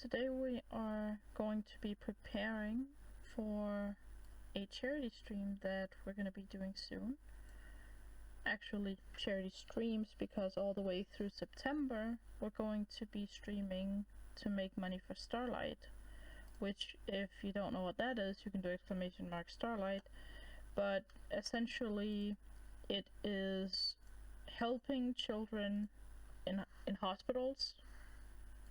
Today we are going to be preparing for a charity stream that we're going to be doing soon. Actually, charity streams, because all the way through September we're going to be streaming to make money for Starlight, which, if you don't know what that is, you can do !Starlight, but essentially it is helping children in hospitals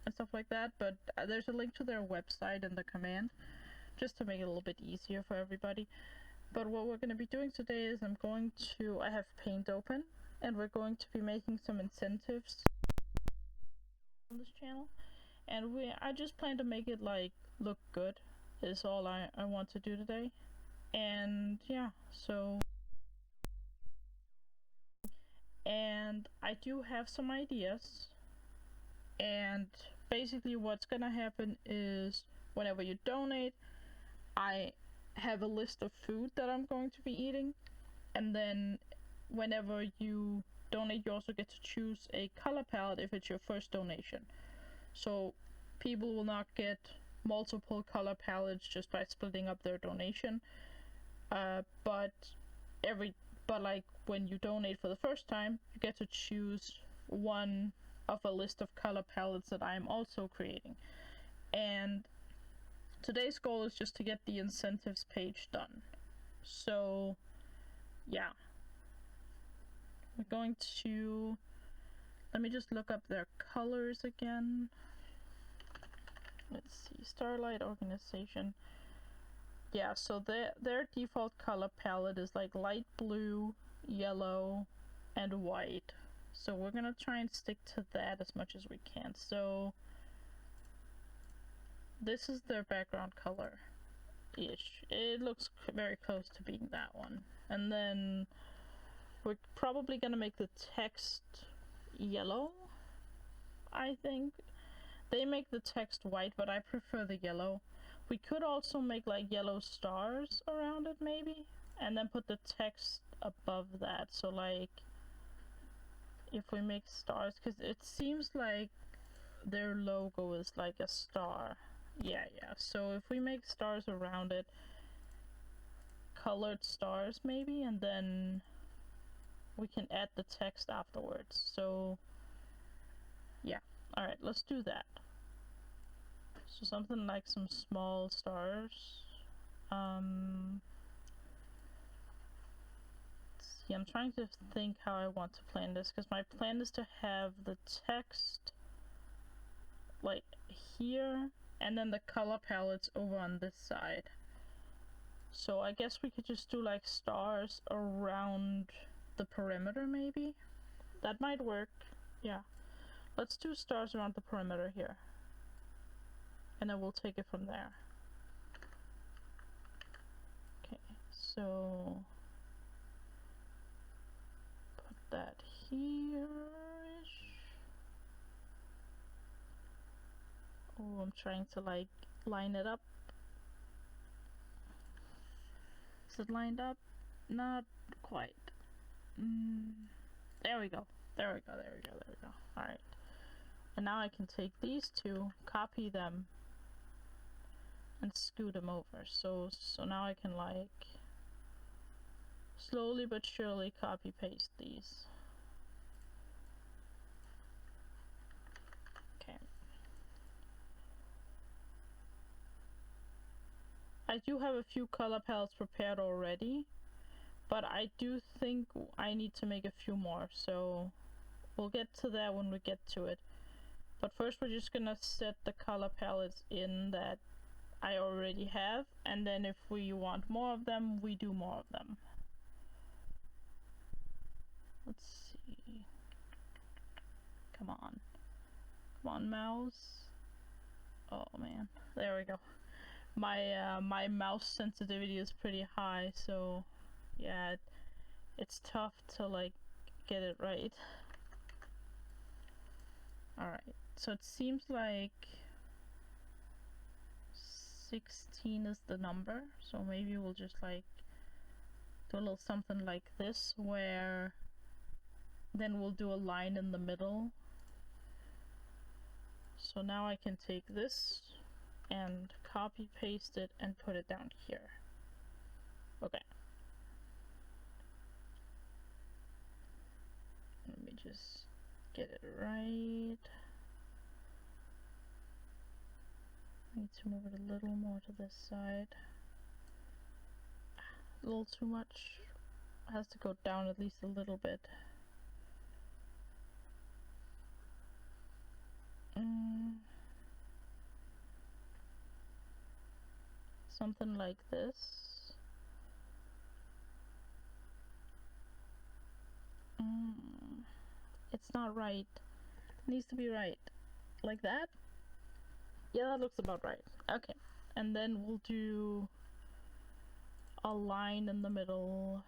and stuff like that, but there's a link to their website in the command, just to make it a little bit easier for everybody. But what we're going to be doing today is I have Paint open, and we're going to be making some incentives on this channel, and I just plan to make it look good, is all I want to do today. And yeah, and I do have some ideas. And basically what's gonna happen is whenever you donate, I have a list of food that I'm going to be eating, and then whenever you donate you also get to choose a color palette if it's your first donation. So people will not get multiple color palettes just by splitting up their donation, but when you donate for the first time, you get to choose one of a list of color palettes that I'm also creating. And today's goal is just to get the incentives page done. So yeah, we're going to, let me just look up their colors again. Let's see, Starlight organization. Yeah, so their default color palette is like light blue, yellow, and white. So we're gonna try and stick to that as much as we can. So this is their background color-ish. It looks very close to being that one. And then we're probably gonna make the text yellow, I think. They make the text white, but I prefer the yellow. We could also make like yellow stars around it maybe, and then put the text above that. So like, if we make stars, because it seems like their logo is like a star. Yeah, so if we make stars around it, colored stars maybe, and then we can add the text afterwards. So yeah, alright, let's do that. So something like some small stars. See, I'm trying to think how I want to plan this, because my plan is to have the text like here, and then the color palettes over on this side. So I guess we could just do like stars around the perimeter maybe. That might work. Yeah, let's do stars around the perimeter here, and then we'll take it from there. Okay, so put that here-ish. Oh, I'm trying to like line it up. Is it lined up? Not quite. There we go. There we go. Alright. And now I can take these two, copy them, and scoot them over. So now I can like slowly but surely copy paste these. Okay. I do have a few color palettes prepared already, but I do think I need to make a few more, so we'll get to that when we get to it. But first we're just gonna set the color palettes in that I already have, and then if we want more of them, we do more of them. Let's see. Come on, mouse. Oh man, there we go. My mouse sensitivity is pretty high, so yeah, it's tough to like get it right. Alright, so it seems like 16 is the number, so maybe we'll just like do a little something like this, where then we'll do a line in the middle So now I can take this and copy paste it and put it down here. Okay. Let me just get it right. Need to move it a little more to this side. A little too much. It has to go down at least a little bit. Something like this. It's not right. It needs to be right. Like that? Yeah, that looks about right. Okay. And then we'll do a line in the middle.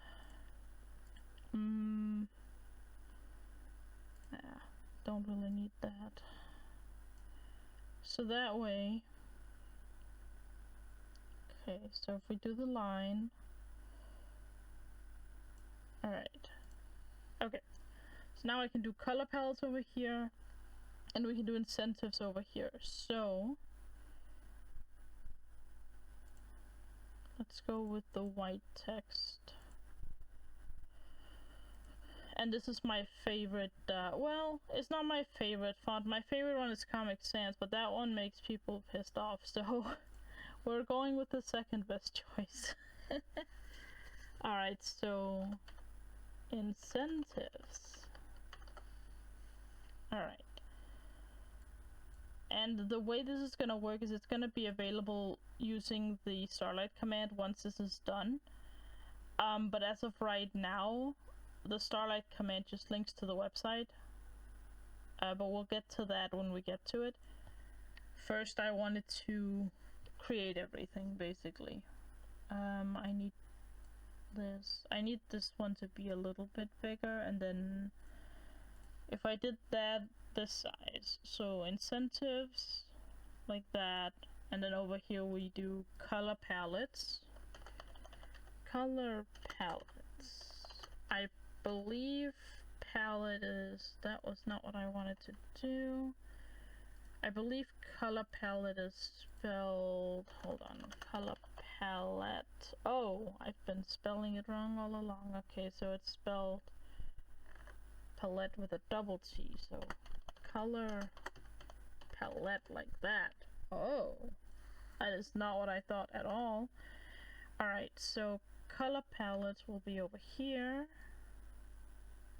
Don't really need that. So that way. Okay, so if we do the line. Alright. Okay. So now I can do color palettes over here. And we can do incentives over here. So let's go with the white text. And this is my favorite, well, it's not my favorite font. My favorite one is Comic Sans, but that one makes people pissed off. So we're going with the second best choice. Alright, so incentives. Alright. And the way this is gonna work is it's gonna be available using the Starlight command once this is done. But as of right now, the Starlight command just links to the website. But we'll get to that when we get to it. First, I wanted to create everything, basically. I need this. I need this one to be a little bit bigger, and then if I did that this size, so incentives like that, and then over here we do color palettes. I believe palette is, that was not what I wanted to do. I believe color palette is spelled, hold on, color palette. Oh, I've been spelling it wrong all along. Okay, so it's spelled palette with a double T, so color palette like that. Oh, that is not what I thought at all. Alright, so color palettes will be over here.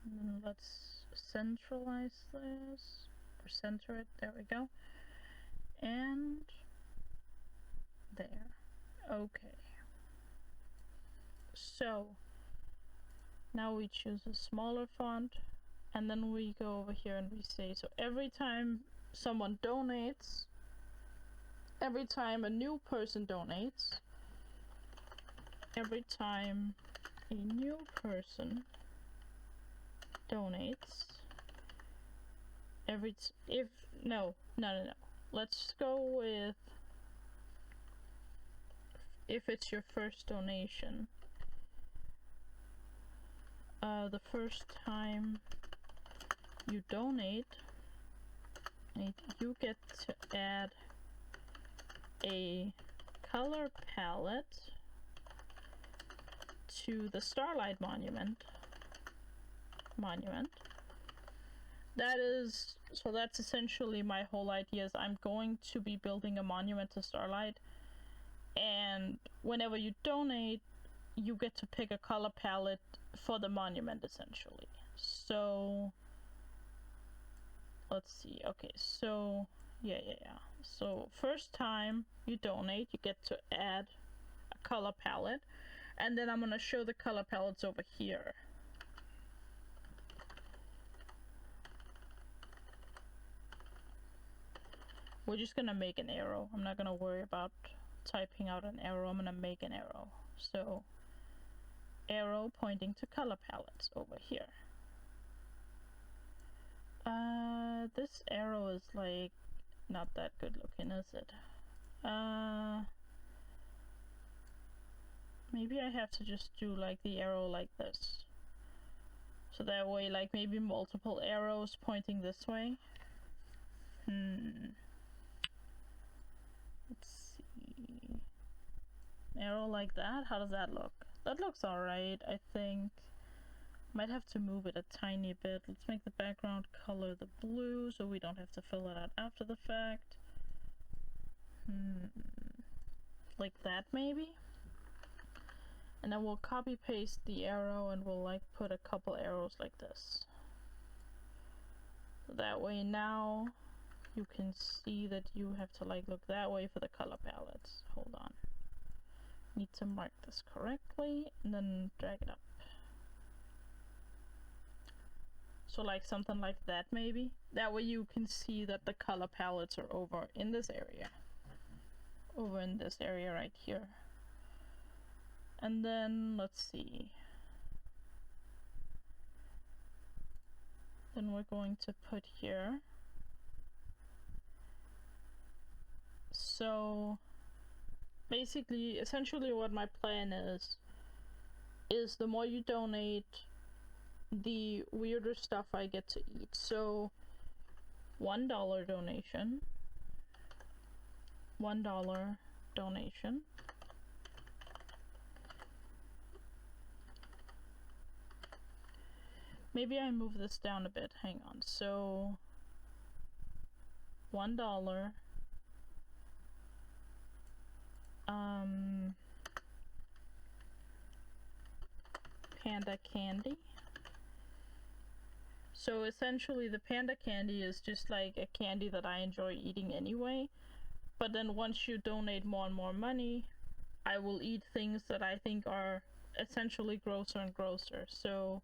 And let's centralize this, or center it, there we go. And there. Okay. So now we choose a smaller font, and then we go over here and we say, so every time someone donates, every time a new person donates, every time a new person donates, let's go with if it's your first donation. The first time you donate, you get to add a color palette to the Starlight monument. So that's essentially my whole idea, is I'm going to be building a monument to Starlight, and whenever you donate, you get to pick a color palette for the monument, essentially. So let's see. Okay, so yeah. So first time you donate, you get to add a color palette, and then I'm gonna show the color palettes over here. We're just gonna make an arrow. I'm not gonna worry about typing out an arrow. I'm gonna make an arrow. So arrow pointing to color palettes over here. This arrow is like not that good looking, is it? Maybe I have to just do like the arrow like this. So that way, like maybe multiple arrows pointing this way. Let's see. Arrow like that? How does that look? That looks alright, I think. Might have to move it a tiny bit. Let's make the background color the blue so we don't have to fill it out after the fact. Like that maybe? And then we'll copy paste the arrow and we'll like put a couple arrows like this. That way now you can see that you have to like look that way for the color palettes. Hold on. Need to mark this correctly and then drag it up. So like something like that maybe. That way you can see that the color palettes are over in this area. Over in this area right here. And then let's see. Then we're going to put here. So basically, essentially what my plan is the more you donate, the weirder stuff I get to eat. So $1 donation, $1 donation, maybe I move this down a bit, hang on. So $1 panda candy. So essentially the panda candy is just like a candy that I enjoy eating anyway, but then once you donate more and more money, I will eat things that I think are essentially grosser and grosser. So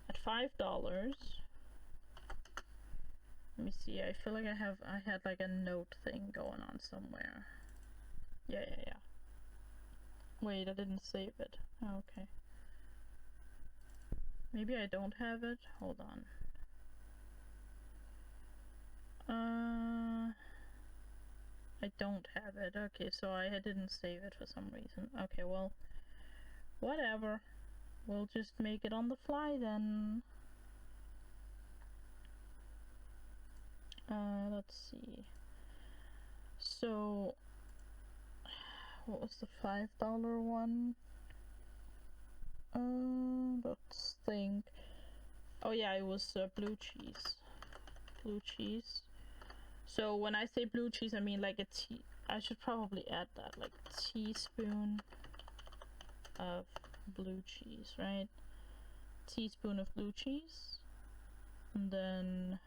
at $5, let me see, I feel like I had like a note thing going on somewhere. Yeah. Wait, I didn't save it. Oh, okay. Maybe I don't have it. Hold on. I don't have it. Okay, so I didn't save it for some reason. Okay, well, whatever. We'll just make it on the fly then. Let's see. So, what was the $5 one? Let's think. Oh yeah, it was blue cheese. Blue cheese. So when I say blue cheese, I mean like I should probably add that, like a teaspoon of blue cheese, right? Teaspoon of blue cheese. And then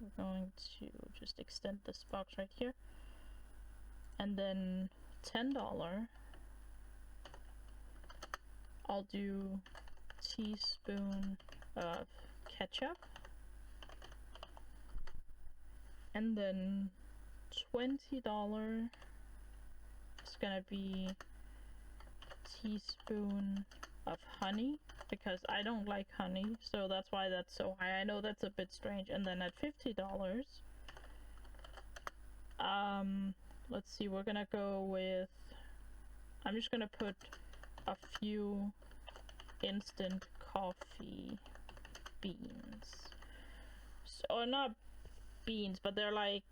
we're going to just extend this box right here. And then $10. I'll do teaspoon of ketchup. And then $20 is gonna be teaspoon of honey, because I don't like honey, so that's why that's so high. I know that's a bit strange. And then at $50, let's see, we're gonna go with, I'm just gonna put a few instant coffee beans. Or not beans, but they're like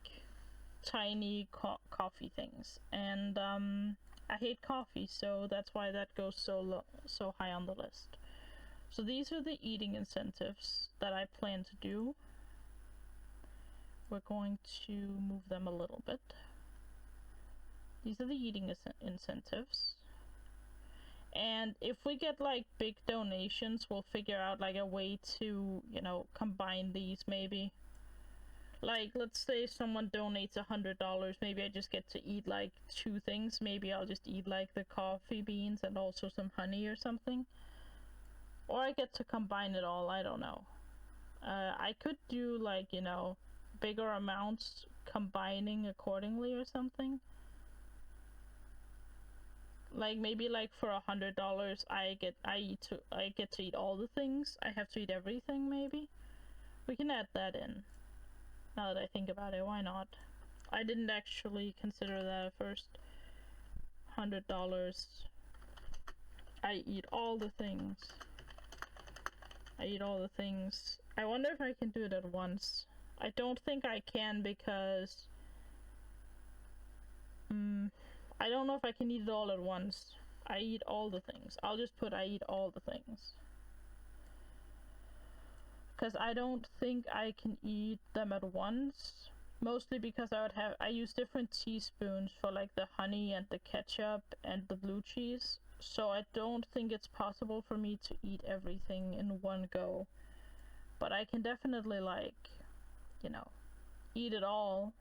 tiny coffee things. And I hate coffee, so that's why that goes so high on the list. So these are the eating incentives that I plan to do. We're going to move them a little bit. These are the eating incentives. And if we get like big donations, we'll figure out like a way to, you know, combine these maybe. Like, let's say someone donates $100, maybe I just get to eat like 2 things. Maybe I'll just eat like the coffee beans and also some honey or something. Or I get to combine it all, I don't know. I could do like, you know, bigger amounts combining accordingly or something. Like maybe like for $100 I get to eat all the things. I have to eat everything maybe. We can add that in. Now that I think about it, why not? I didn't actually consider that at first. $100. I eat all the things. I eat all the things. I wonder if I can do it at once. I don't think I can because I don't know if I can eat it all at once. I eat all the things. I'll just put I eat all the things. Because I don't think I can eat them at once. Mostly because I use different teaspoons for like the honey and the ketchup and the blue cheese. So I don't think it's possible for me to eat everything in one go. But I can definitely, like, you know, eat it all.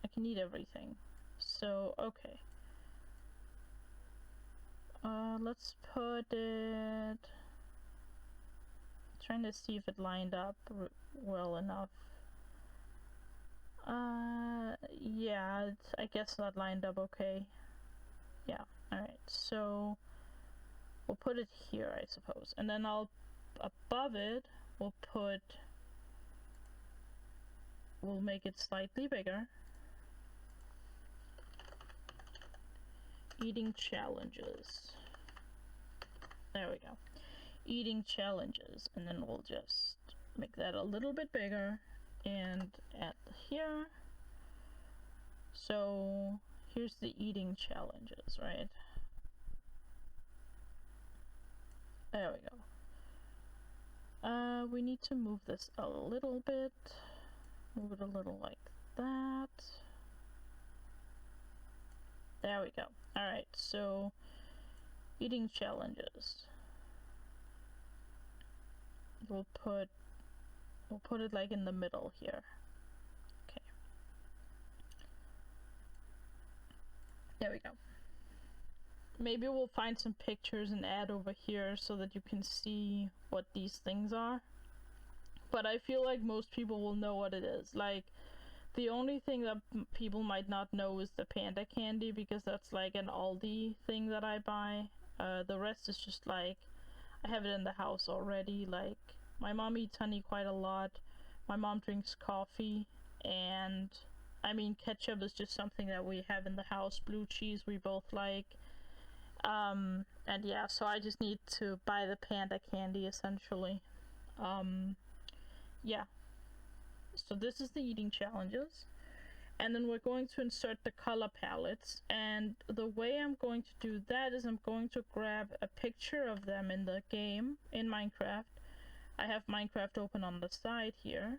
I can eat everything. So, okay. Let's put it... Trying to see if it lined up well enough. Yeah, I guess that lined up okay. Yeah, alright, so we'll put it here, I suppose. And then above it, we'll make it slightly bigger. Eating challenges. There we go. Eating challenges. And then we'll just make that a little bit bigger and add here. So here's the eating challenges, right? There we go. We need to move this a little bit. Move it a little like that. There we go. Alright, so eating challenges. We'll put it like in the middle here. Okay. There we go. Maybe we'll find some pictures and add over here so that you can see what these things are. But I feel like most people will know what it is. Like, the only thing that people might not know is the panda candy, because that's like an Aldi thing that I buy. The rest is just like, I have it in the house already. Like, my mom eats honey quite a lot. My mom drinks coffee, and I mean, ketchup is just something that we have in the house. Blue cheese we both like. And yeah, so I just need to buy the panda candy essentially. Yeah. So this is the eating challenges. And then we're going to insert the color palettes. And the way I'm going to do that is I'm going to grab a picture of them in the game, in Minecraft. I have Minecraft open on the side here.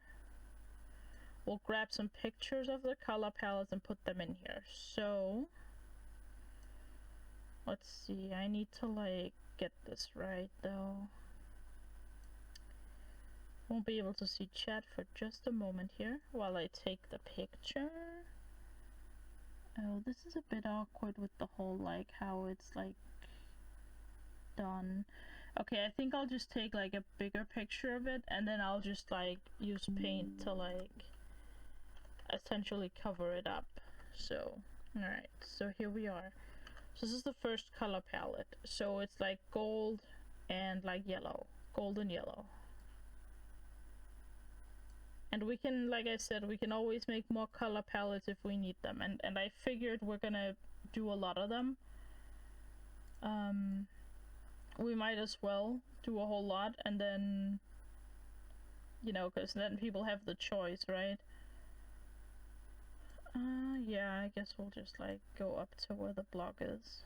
We'll grab some pictures of the color palettes and put them in here. So, let's see, I need to like get this right though. Won't be able to see chat for just a moment here while I take the picture. Oh, this is a bit awkward with the whole like how it's like done. Okay, I think I'll just take like a bigger picture of it, and then I'll just like use paint to like essentially cover it up. So, alright, so here we are. So this is the first color palette. So it's like gold and like yellow. Gold and yellow. And we can, like I said, we can always make more color palettes if we need them. And I figured we're gonna do a lot of them. We might as well do a whole lot, and then, you know, because then people have the choice, right? Yeah, I guess we'll just like go up to where the block is.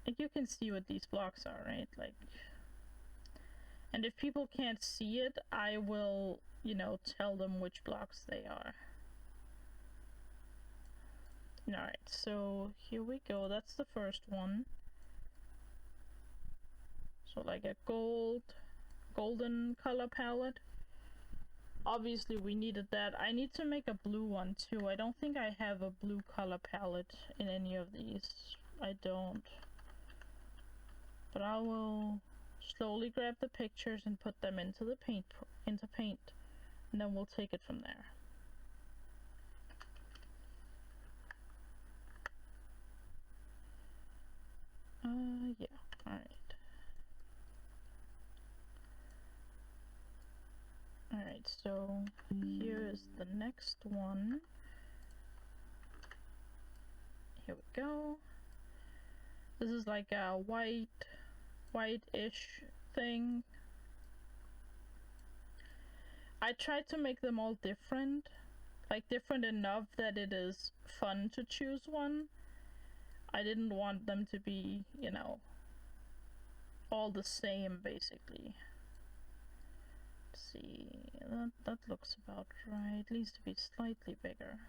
Like, you can see what these blocks are, right? Like, and if people can't see it, I will, you know, tell them which blocks they are. Alright, so here we go. That's the first one. So like a golden color palette. Obviously we needed that. I need to make a blue one too. I don't think I have a blue color palette in any of these. I don't. But I will slowly grab the pictures and put them into the paint, and then we'll take it from there. Yeah, alright. Alright, so here is the next one. Here we go. This is like a white-ish thing. I tried to make them all different, like different enough that it is fun to choose one. I didn't want them to be, you know, all the same basically. Let's see, that looks about right. It needs to be slightly bigger.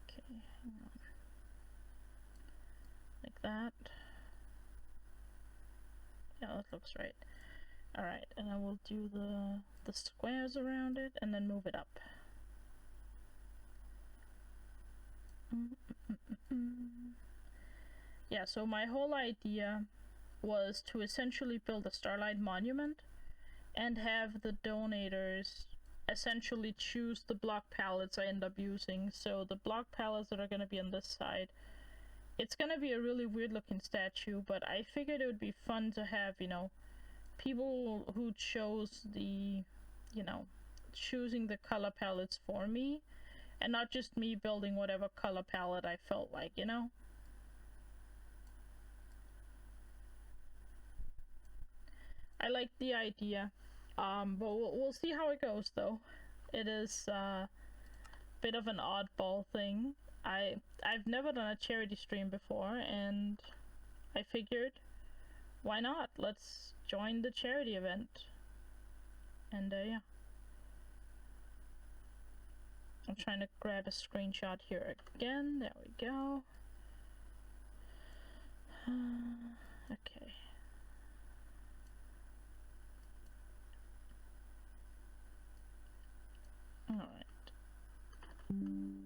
Okay, hang on. Like that. Yeah, that looks right. Alright, and I will do the squares around it and then move it up. Yeah, so my whole idea was to essentially build a Starlight monument and have the donators essentially choose the block palettes I end up using. So the block palettes that are going to be on this side, it's going to be a really weird looking statue, but I figured it would be fun to have, you know, people who chose the, you know, choosing the color palettes for me, and not just me building whatever color palette I felt like, you know? I like the idea, but we'll see how it goes though. It is a bit of an oddball thing. I've never done a charity stream before, and I figured, why not? Let's join the charity event. And yeah. I'm trying to grab a screenshot here again. There we go. Okay. Alright.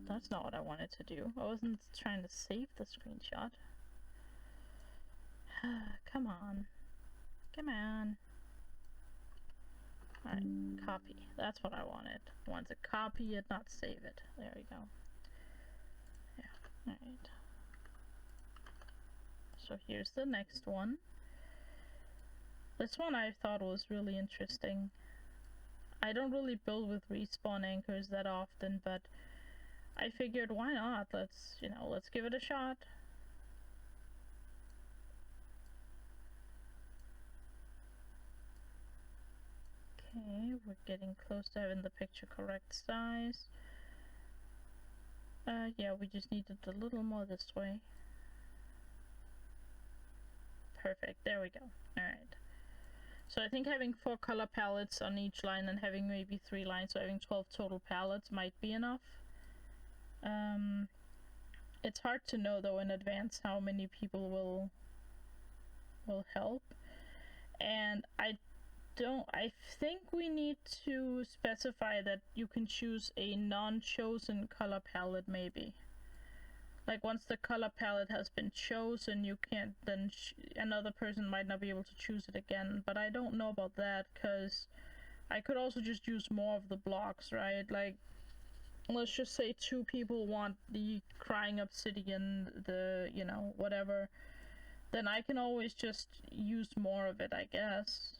That's not what I wanted to do. I wasn't trying to save the screenshot. Come on. Come on. Alright, copy. That's what I wanted. I wanted to copy it, not save it. There we go. Yeah, alright. So here's the next one. This one I thought was really interesting. I don't really build with respawn anchors that often, but I figured, why not? Let's, you know, let's give it a shot. Okay, we're getting close to having the picture correct size. Yeah, we just needed a little more this way. Perfect, there we go. Alright. So I think having 4 color palettes on each line and having maybe 3 lines, so having 12 total palettes might be enough. It's hard to know though in advance how many people will help. And I think we need to specify that you can choose a non-chosen color palette maybe. Like once the color palette has been chosen, you can't then another person might not be able to choose it again. But I don't know about that, because I could also just use more of the blocks, right? Like, let's just say 2 people want the crying obsidian, the, you know, whatever. Then I can always just use more of it, I guess.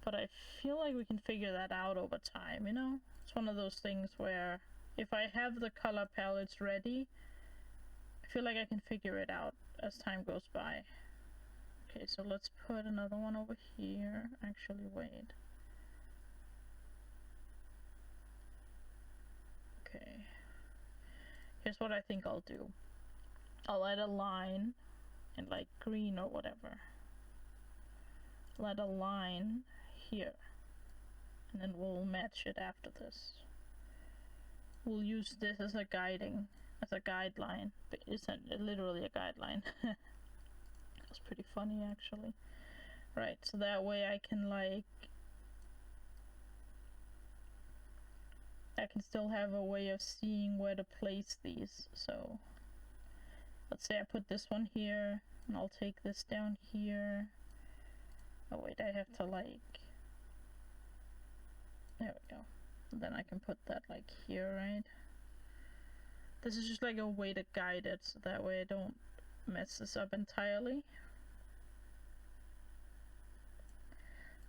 But I feel like we can figure that out over time, you know? It's one of those things where if I have the color palettes ready, I feel like I can figure it out as time goes by. Okay, so let's put another one over here. Actually, wait. Okay. Here's what I think I'll do. I'll add a line in like green or whatever. I'll add a line here. And then we'll match it after this. We'll use this as a guideline, but isn't it literally a guideline? That's pretty funny actually. Right, so that way I can still have a way of seeing where to place these. So let's say I put this one here, and I'll take this down here. Oh wait, I have to there we go. Then I can put that like here, right? This is just like a way to guide it, so that way I don't mess this up entirely.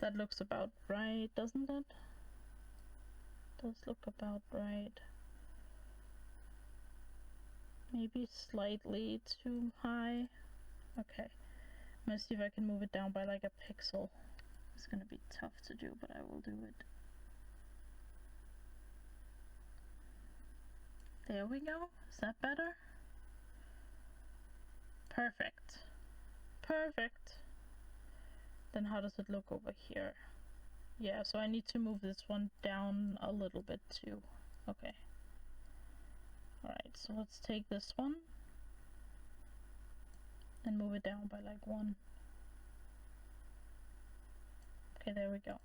That looks about right, doesn't it? Does look about right. Maybe slightly too high. Okay. Let's see if I can move it down by like a pixel. It's gonna be tough to do, but I will do it. There we go. Is that better? Perfect. Perfect. Then how does it look over here? Yeah, so I need to move this one down a little bit too. Okay. Alright, so let's take this one and move it down by like 1. Okay, there we go.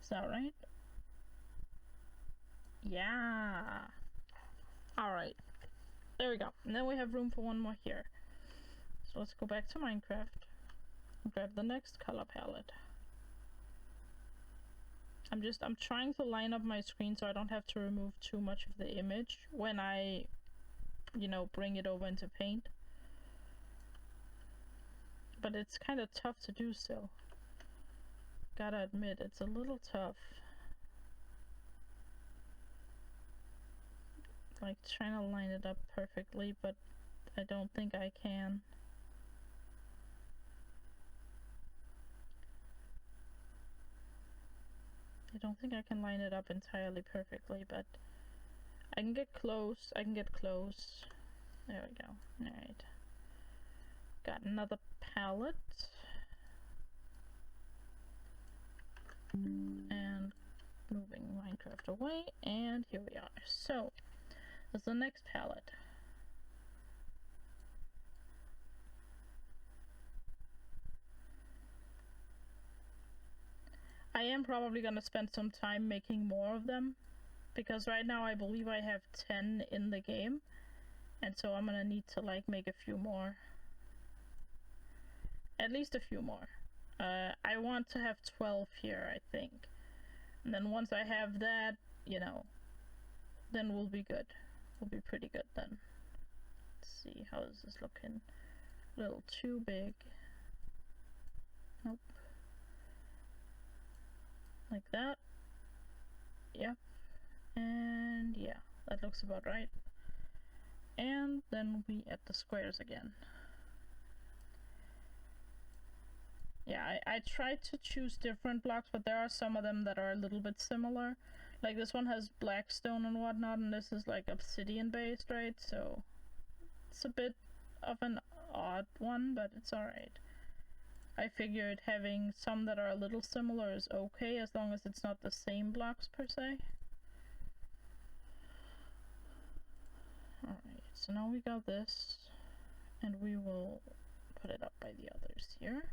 Is that right? Yeah. Alright. There we go. And then we have room for one more here. So let's go back to Minecraft and grab the next color palette. I'm trying to line up my screen so I don't have to remove too much of the image when I, you know, bring it over into Paint. But it's kind of tough to do so. Gotta admit, it's a little tough. Like trying to line it up perfectly, but I don't think I can. I don't think I can line it up entirely perfectly, but I can get close. I can get close. There we go. Alright. Got another palette. And moving Minecraft away, and here we are. So, that's the next palette. I am probably gonna spend some time making more of them, because right now I believe I have 10 in the game, and so I'm gonna need to like make a few more. At least a few more. I want to have 12 here, I think. And then once I have that, you know, then we'll be good. We'll be pretty good then. Let's see, how is this looking? A little too big. Nope. Like that. Yep. And yeah, that looks about right. And then we add the squares again. Yeah, I tried to choose different blocks, but there are some of them that are a little bit similar. Like this one has black stone and whatnot, and this is like obsidian based, right? So it's a bit of an odd one, but it's alright. I figured having some that are a little similar is okay, as long as it's not the same blocks per se. Alright, so now we got this, and we will put it up by the others here.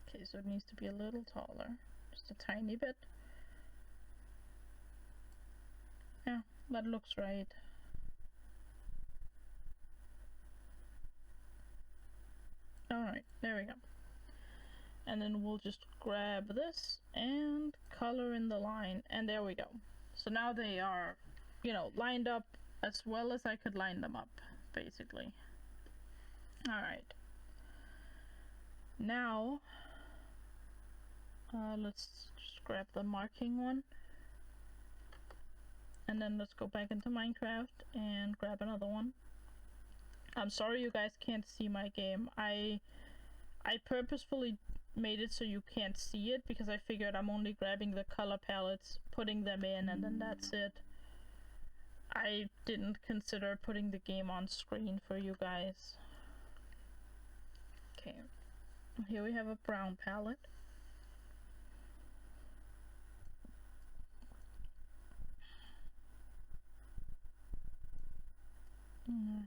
Okay, so it needs to be a little taller, just a tiny bit. Yeah, that looks right. Alright, there we go. And then we'll just grab this and color in the line, and there we go. So now they are, you know, lined up as well as I could line them up, basically. Alright. Now, let's just grab the marking one. And then let's go back into Minecraft and grab another one. I'm sorry you guys can't see my game. I purposefully made it so you can't see it because I figured I'm only grabbing the color palettes, putting them in, and then that's it. I didn't consider putting the game on screen for you guys. Okay, here we have a brown palette. Alright.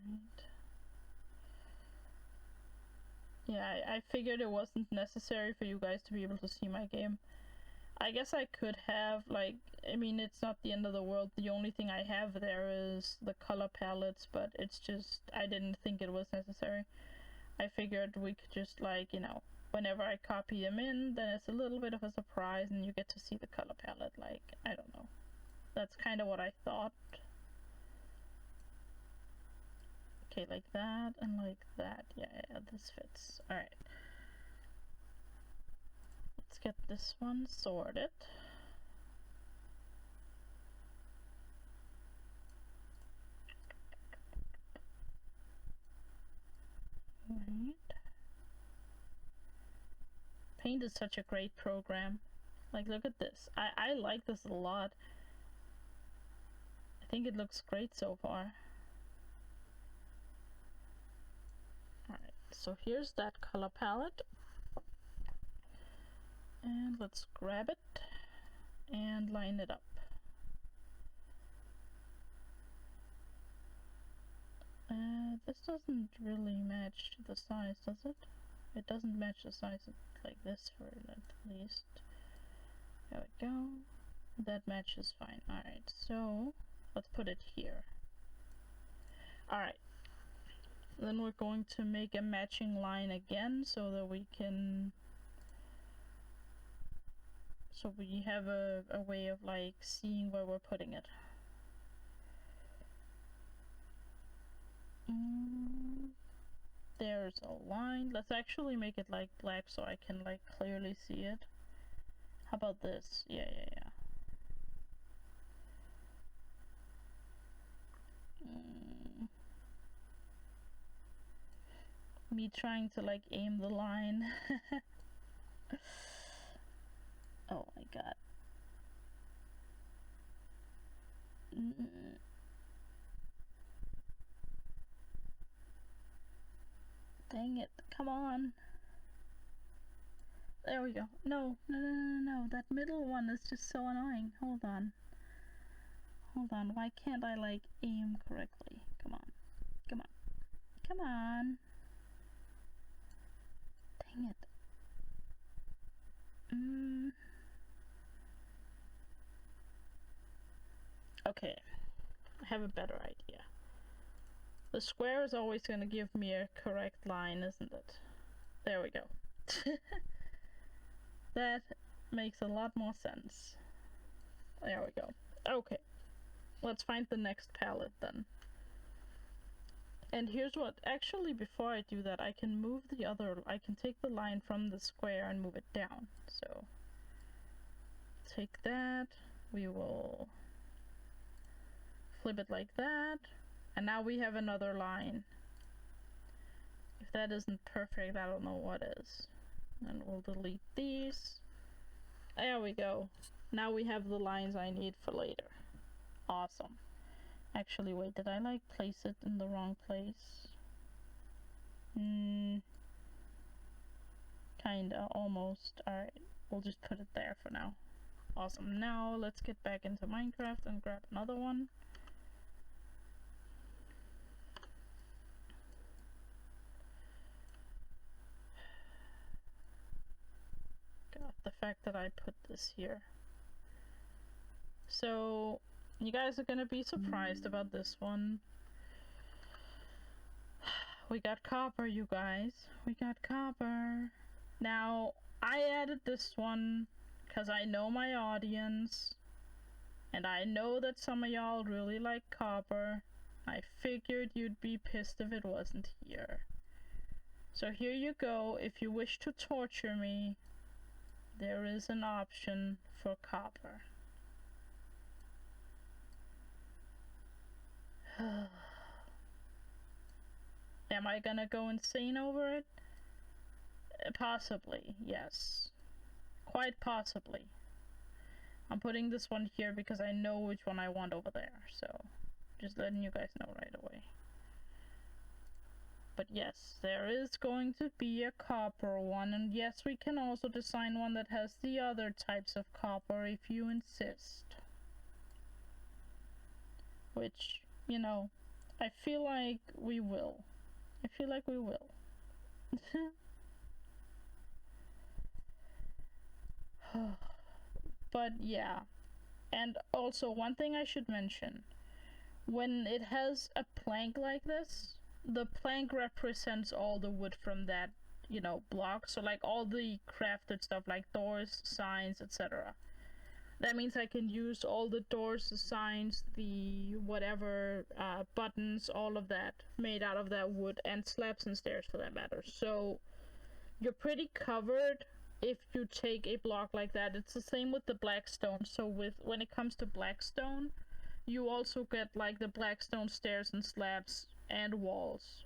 Yeah, I figured it wasn't necessary for you guys to be able to see my game. I guess I could have, like, I mean, it's not the end of the world. The only thing I have there is the color palettes, but it's just, I didn't think it was necessary. I figured we could just, like, you know, whenever I copy them in, then it's a little bit of a surprise and you get to see the color palette, like, I don't know. That's kind of what I thought. Okay, like that and like that. Yeah, this fits. Alright. Let's get this one sorted. Paint is such a great program. Like, look at this. I like this a lot. I think it looks great so far. Alright, so here's that color palette. And let's grab it and line it up. This doesn't really match the size, does it? It doesn't match the size like this for it, at least. There we go. That matches fine. Alright, so let's put it here. Alright. Then we're going to make a matching line again so that we can... So we have a way of like seeing where we're putting it. There's a line. Let's actually make it like black so I can like clearly see it. How about this? Yeah. Me trying to like aim the line. Oh my god. Dang it, come on. There we go. No. That middle one is just so annoying. Hold on. Why can't I like aim correctly? Come on. Dang it. Okay, I have a better idea. The square is always gonna give me a correct line, isn't it? There we go. That makes a lot more sense. There we go. Okay, let's find the next palette then. And here's what, actually before I do that, I can move the other, I can take the line from the square and move it down. So, take that, we will flip it like that, and now we have another line. If that isn't perfect, I don't know what is. And we'll delete these. There we go. Now we have the lines I need for later. Awesome. Actually, wait, did I like place it in the wrong place? Kinda, almost. Alright, we'll just put it there for now. Awesome. Now let's get back into Minecraft and grab another one. God, the fact that I put this here. So, you guys are gonna be surprised about this one. We got copper, you guys. We got copper. Now, I added this one because I know my audience. And I know that some of y'all really like copper. I figured you'd be pissed if it wasn't here. So here you go. If you wish to torture me, there is an option for copper. Am I gonna go insane over it? Possibly, yes. Quite possibly. I'm putting this one here because I know which one I want over there, so just letting you guys know right away. But yes, there is going to be a copper one, and yes, we can also design one that has the other types of copper if you insist. Which, you know, I feel like we will. But yeah, and also one thing I should mention, when it has a plank like this, the plank represents all the wood from that, you know, block. So like all the crafted stuff like doors, signs, etc. That means I can use all the doors, the signs, the whatever, buttons, all of that made out of that wood, and slabs and stairs for that matter. So you're pretty covered if you take a block like that. It's the same with the blackstone. So when it comes to blackstone, you also get like the blackstone stairs and slabs and walls.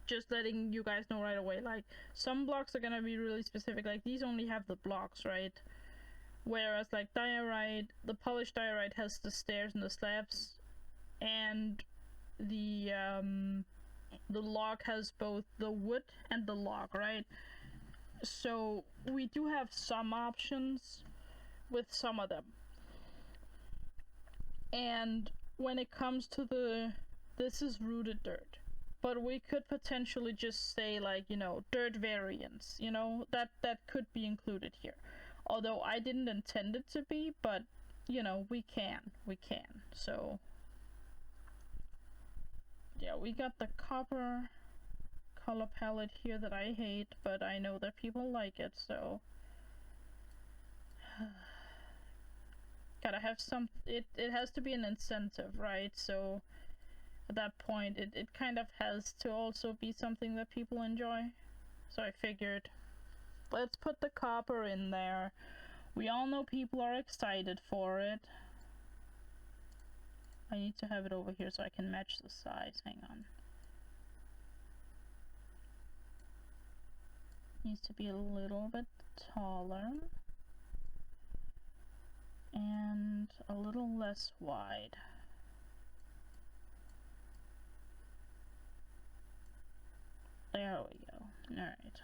just letting you guys know right away. Like, some blocks are gonna be really specific. Like, these only have the blocks, right? Whereas, like, diorite, the polished diorite has the stairs and the slabs, and the log has both the wood and the log, right? So we do have some options with some of them. And when it comes to this is rooted dirt, but we could potentially just say, like, you know, dirt variants, you know, that could be included here. Although I didn't intend it to be, but, you know, we can. So, yeah, we got the copper color palette here that I hate, but I know that people like it, so. Gotta have some, it has to be an incentive, right? So, at that point, it kind of has to also be something that people enjoy. So I figured, let's put the copper in there. We all know people are excited for it. I need to have it over here so I can match the size. Hang on. Needs to be a little bit taller. And a little less wide. There we go. Alright.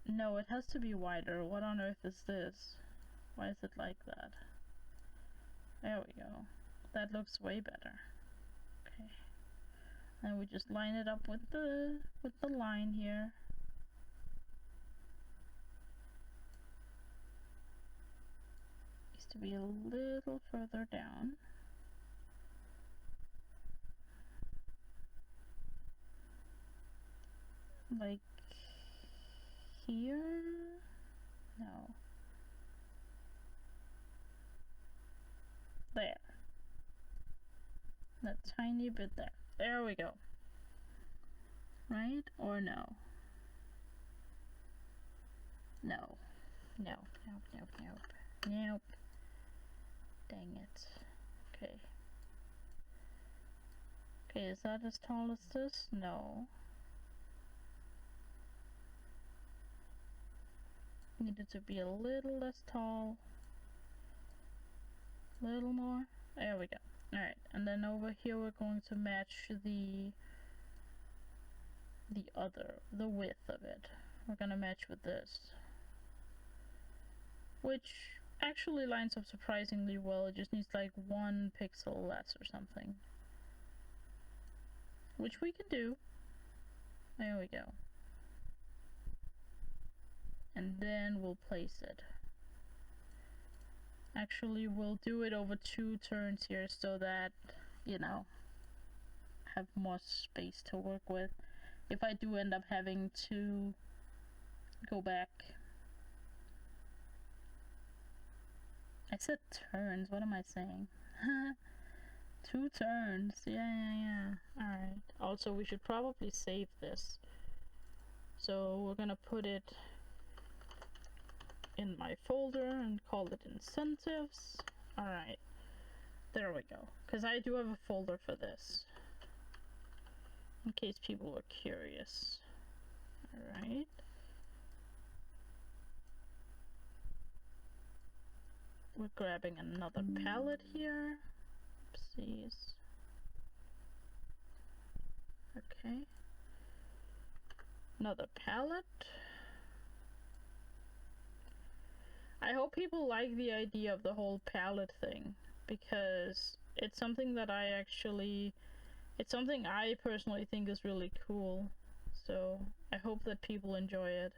No, it has to be wider. What on earth is this? Why is it like that? There we go. That looks way better. Okay. And we just line it up with the line here. Needs to be a little further down. Like here? No. There. That tiny bit there. There we go. Right? Or no? No. No. Nope. Dang it. Okay. Okay, is that as tall as this? No. Needed to be a little less tall. Little more. There we go. Alright, and then over here we're going to match the width of it. We're gonna match with this. Which actually lines up surprisingly well. It just needs like 1 pixel less or something. Which we can do. There we go. And then we'll place it. Actually, we'll do it over 2 turns here so that, you know, have more space to work with. If I do end up having to go back. I said turns, what am I saying? 2 turns, yeah. Alright, also we should probably save this. So we're gonna put it in my folder and call it incentives. Alright, there we go. Because I do have a folder for this, in case people were curious. Alright. We're grabbing another palette here. Oopsies. Okay. Another palette. I hope people like the idea of the whole palette thing, because it's something that it's something I personally think is really cool. So I hope that people enjoy it.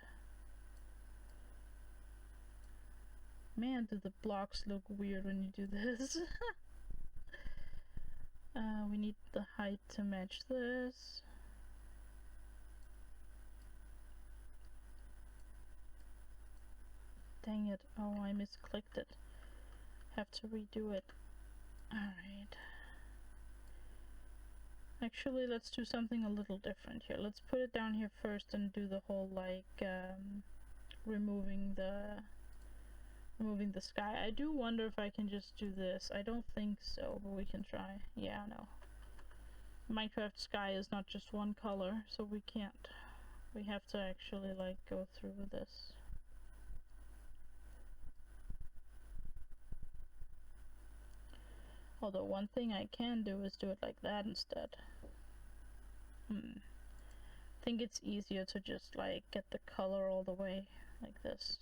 Man, do the blocks look weird when you do this. We need the height to match this. Dang it. Oh, I misclicked it. Have to redo it. Alright. Actually, let's do something a little different here. Let's put it down here first and do the whole, like, removing the sky. I do wonder if I can just do this. I don't think so, but we can try. Yeah, no. Minecraft sky is not just one color, so we can't. We have to actually like go through with this. Although one thing I can do is do it like that instead. I think it's easier to just like get the color all the way like this.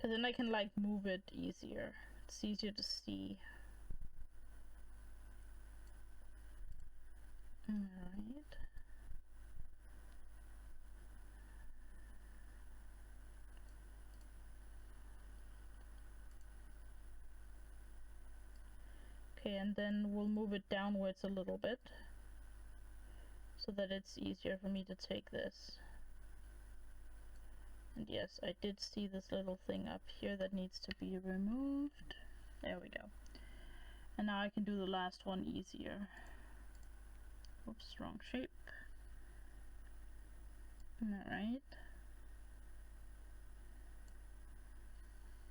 Cause then I can like move it easier. It's easier to see. Alright. Okay, and then we'll move it downwards a little bit so that it's easier for me to take this. And yes, I did see this little thing up here that needs to be removed. There we go. And now I can do the last one easier. Oops, wrong shape. Alright.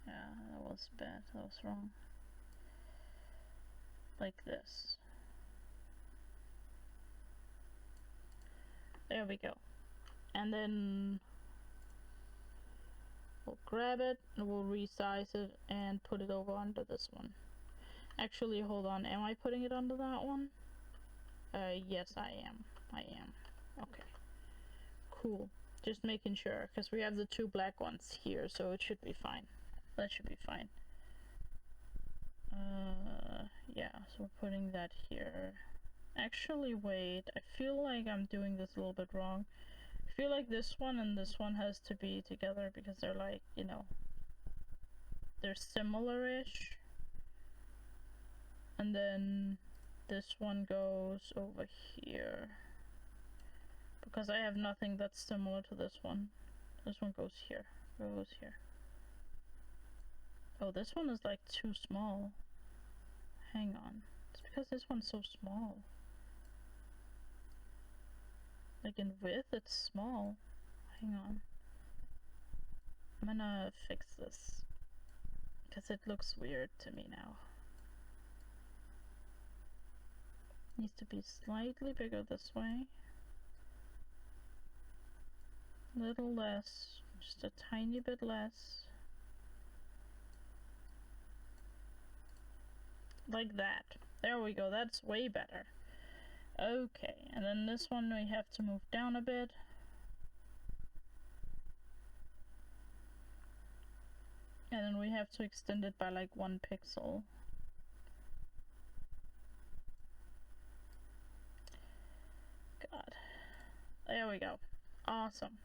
Yeah, that was bad. That was wrong. Like this. There we go. And then we'll grab it and we'll resize it and put it over under this one. Actually, hold on. Am I putting it under that one? Yes, I am. Okay. Cool. Just making sure, because we have the two black ones here, so it should be fine. That should be fine. Yeah, so we're putting that here. Actually, wait. I feel like I'm doing this a little bit wrong. I feel like this one and this one has to be together because they're like, you know, they're similar-ish. And then this one goes over here. Because I have nothing that's similar to this one. This one goes here. Goes here. Oh, this one is like too small. Hang on. It's because this one's so small. Like in width, it's small. Hang on. I'm gonna fix this. Because it looks weird to me now. Needs to be slightly bigger this way. Little less. Just a tiny bit less. Like that. There we go. That's way better. Okay, and then this one we have to move down a bit. And then we have to extend it by like 1 pixel. God. There we go. Awesome.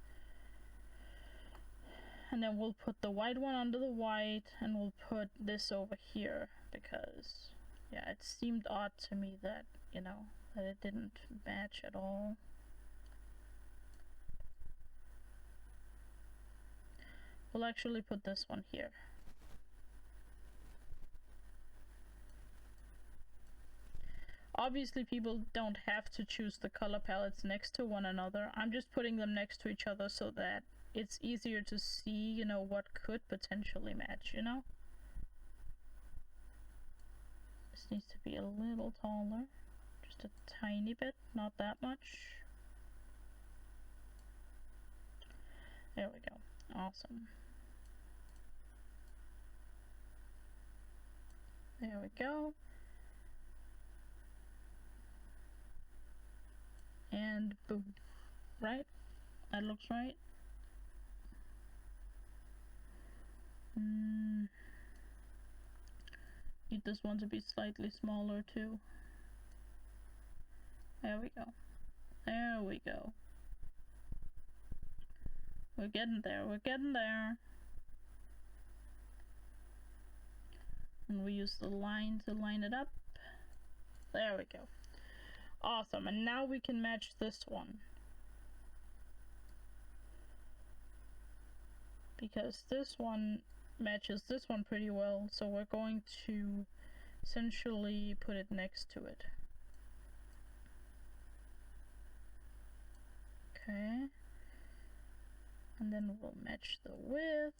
And then we'll put the white one under the white, and we'll put this over here, because, yeah, it seemed odd to me that, you know, that it didn't match at all. We'll actually put this one here. Obviously, people don't have to choose the color palettes next to one another. I'm just putting them next to each other so that it's easier to see, you know, what could potentially match, you know? This needs to be a little taller. Just a tiny bit, not that much. There we go. Awesome. There we go. And boom. Right? That looks right. Need this one to be slightly smaller too. There we go. There we go. We're getting there. We're getting there. And we use the line to line it up. There we go. Awesome. And now we can match this one. Because this one matches this one pretty well, so we're going to essentially put it next to it. Okay. And then we'll match the width.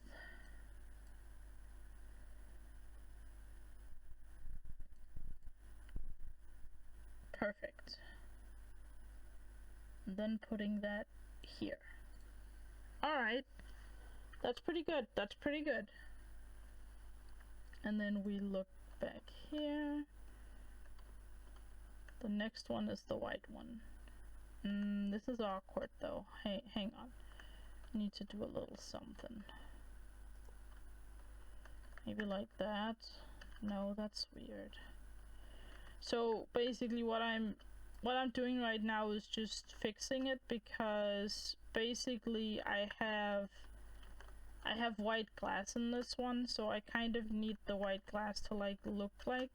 Perfect. And then putting that here. Alright. That's pretty good. That's pretty good. And then we look back here. The next one is the white one. This is awkward though. Hey, hang on. I need to do a little something. Maybe like that. No, that's weird. So basically what I'm doing right now is just fixing it, because basically I have white glass in this one, so I kind of need the white glass to like look like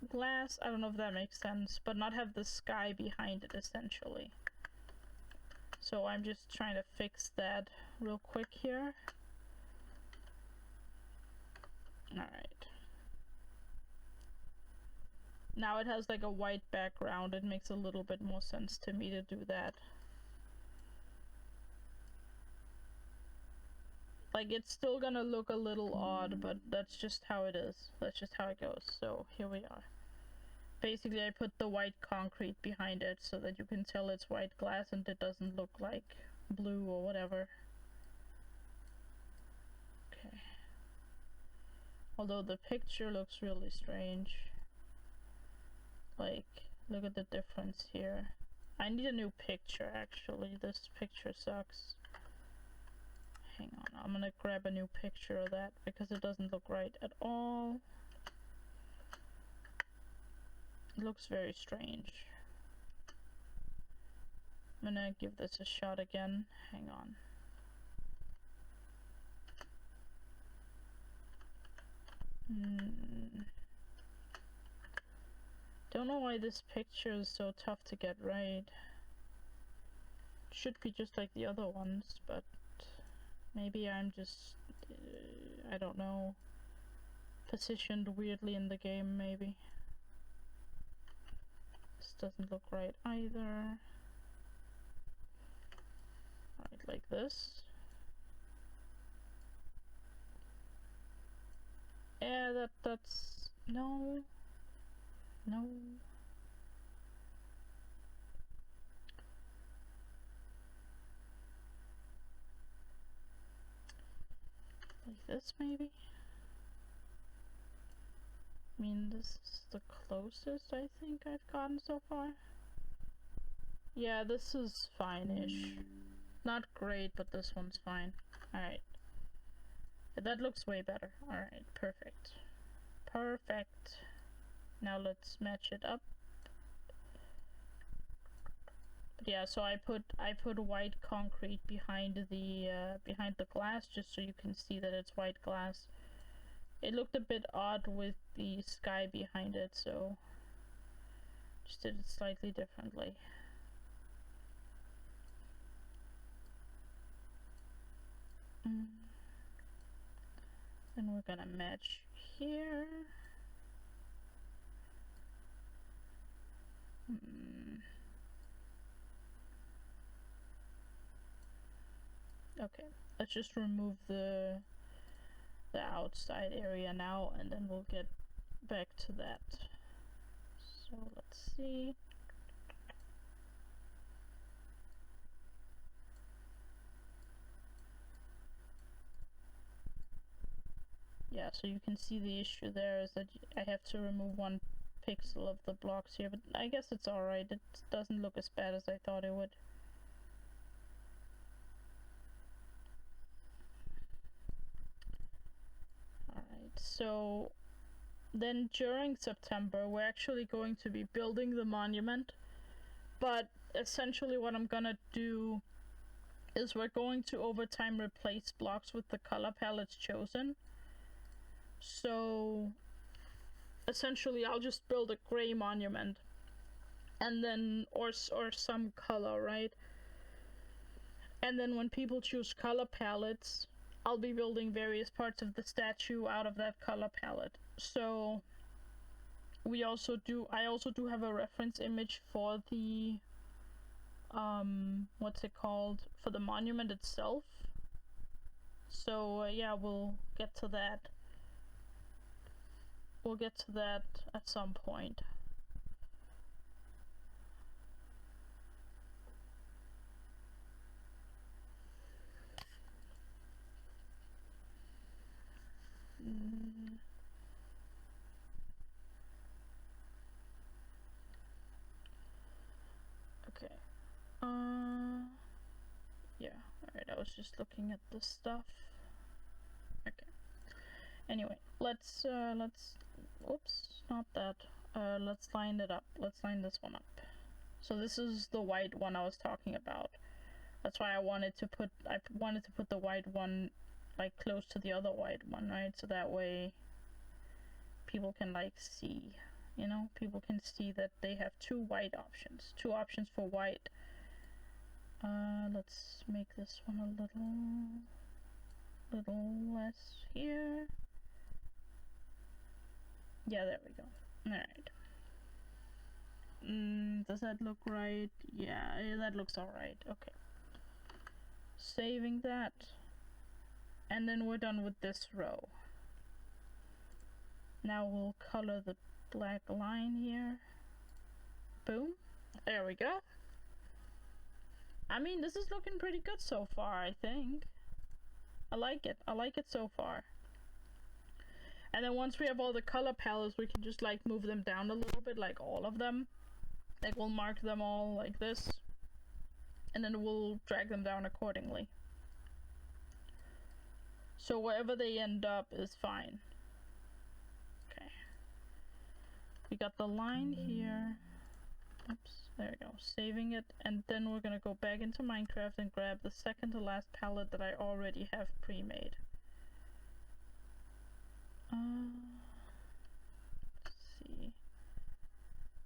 glass. I don't know if that makes sense, but not have the sky behind it essentially. So I'm just trying to fix that real quick here. Alright. Now it has like a white background. It makes a little bit more sense to me to do that. Like, it's still gonna look a little odd, but that's just how it is. That's just how it goes. So here we are. Basically, I put the white concrete behind it so that you can tell it's white glass and it doesn't look like blue or whatever. Okay. Although the picture looks really strange. Like, look at the difference here. I need a new picture, actually. This picture sucks. Hang on, I'm gonna grab a new picture of that because it doesn't look right at all. It looks very strange. I'm gonna give this a shot again. Hang on. Don't know why this picture is so tough to get right. Should be just like the other ones, but maybe I'm just, I don't know, positioned weirdly in the game, maybe. This doesn't look right either. Right, like this. Yeah, that's... No. No. Like this, maybe? I mean, this is the closest I think I've gotten so far. Yeah, this is fine-ish. Not great, but this one's fine. Alright. That looks way better. Alright, perfect. Perfect. Now let's match it up. But yeah, so I put white concrete behind the glass just so you can see that it's white glass. It looked a bit odd with the sky behind it, so just did it slightly differently. Then we're gonna match here. Okay, let's just remove the outside area now, and then we'll get back to that. So let's see. Yeah, so you can see the issue there is that I have to remove 1 pixel of the blocks here, but I guess it's alright. It doesn't look as bad as I thought it would. Alright, so then during September we're actually going to be building the monument, but essentially what I'm gonna do is we're going to over time replace blocks with the color palettes chosen. So essentially I'll just build a gray monument, and then or some color, right? And then when people choose color palettes, I'll be building various parts of the statue out of that color palette. So I also do have a reference image for the what's it called, for the monument itself. So yeah, we'll get to that. We'll get to that at some point. Yeah, alright, I was just looking at the stuff. Okay. Anyway, let's, oops, not that. Let's line it up. Let's line this one up. So this is the white one I was talking about. That's why I wanted to put the white one like close to the other white one, right? So that way people can like see, you know, people can see that they have two white options, two options for white. Let's make this one a little less here. Yeah, there we go. Alright. Does that look right? Yeah, that looks alright. Okay. Saving that. And then we're done with this row. Now we'll color the black line here. Boom. There we go. I mean, this is looking pretty good so far, I think. I like it. I like it so far. And then once we have all the color palettes, we can just like move them down a little bit, like all of them. Like we'll mark them all like this. And then we'll drag them down accordingly. So wherever they end up is fine. Okay. We got the line here. Oops, there we go. Saving it, and then we're gonna go back into Minecraft and grab the second to last palette that I already have pre-made. Let's see.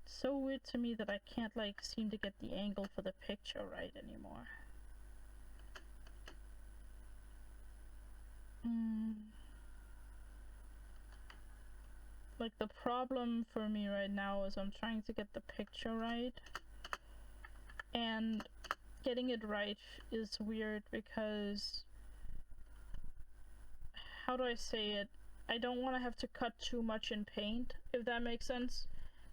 It's so weird to me that I can't like seem to get the angle for the picture right anymore. Like the problem for me right now is I'm trying to get the picture right, and getting it right is weird because, how do I say it? I don't want to have to cut too much in paint, if that makes sense.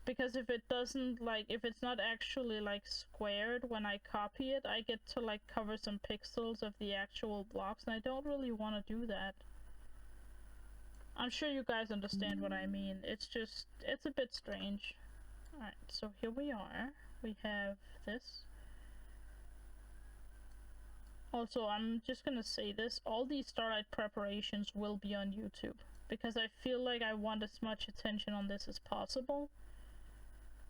Because if it doesn't, like, if it's not actually like squared when I copy it, I get to like cover some pixels of the actual blocks, and I don't really want to do that. I'm sure you guys understand what I mean. It's just, it's a bit strange. Alright, so here we are. We have this. Also, I'm just gonna say this. All these Starlight preparations will be on YouTube. Because I feel like I want as much attention on this as possible.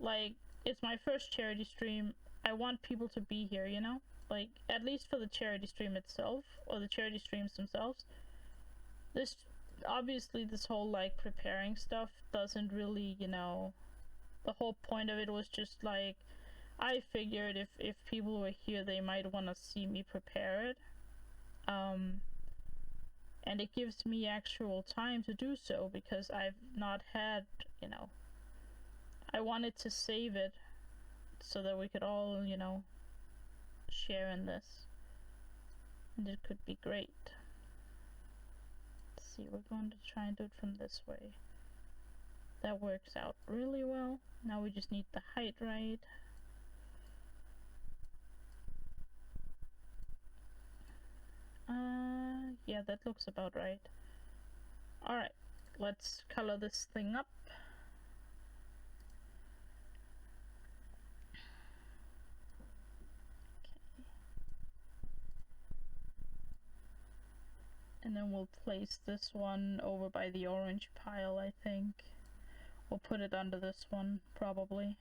Like, it's my first charity stream. I want people to be here, you know? Like, at least for the charity stream itself, or the charity streams themselves. This, obviously, this whole, like, preparing stuff doesn't really, you know... The whole point of it was just, like... I figured if people were here, they might want to see me prepare it. And it gives me actual time to do so, because I've not had, you know... I wanted to save it so that we could all, you know, share in this. And it could be great. Let's see, we're going to try and do it from this way. That works out really well. Now we just need the height right. Yeah, that looks about right. Alright, let's color this thing up. And then we'll place this one over by the orange pile, I think. We'll put it under this one, probably.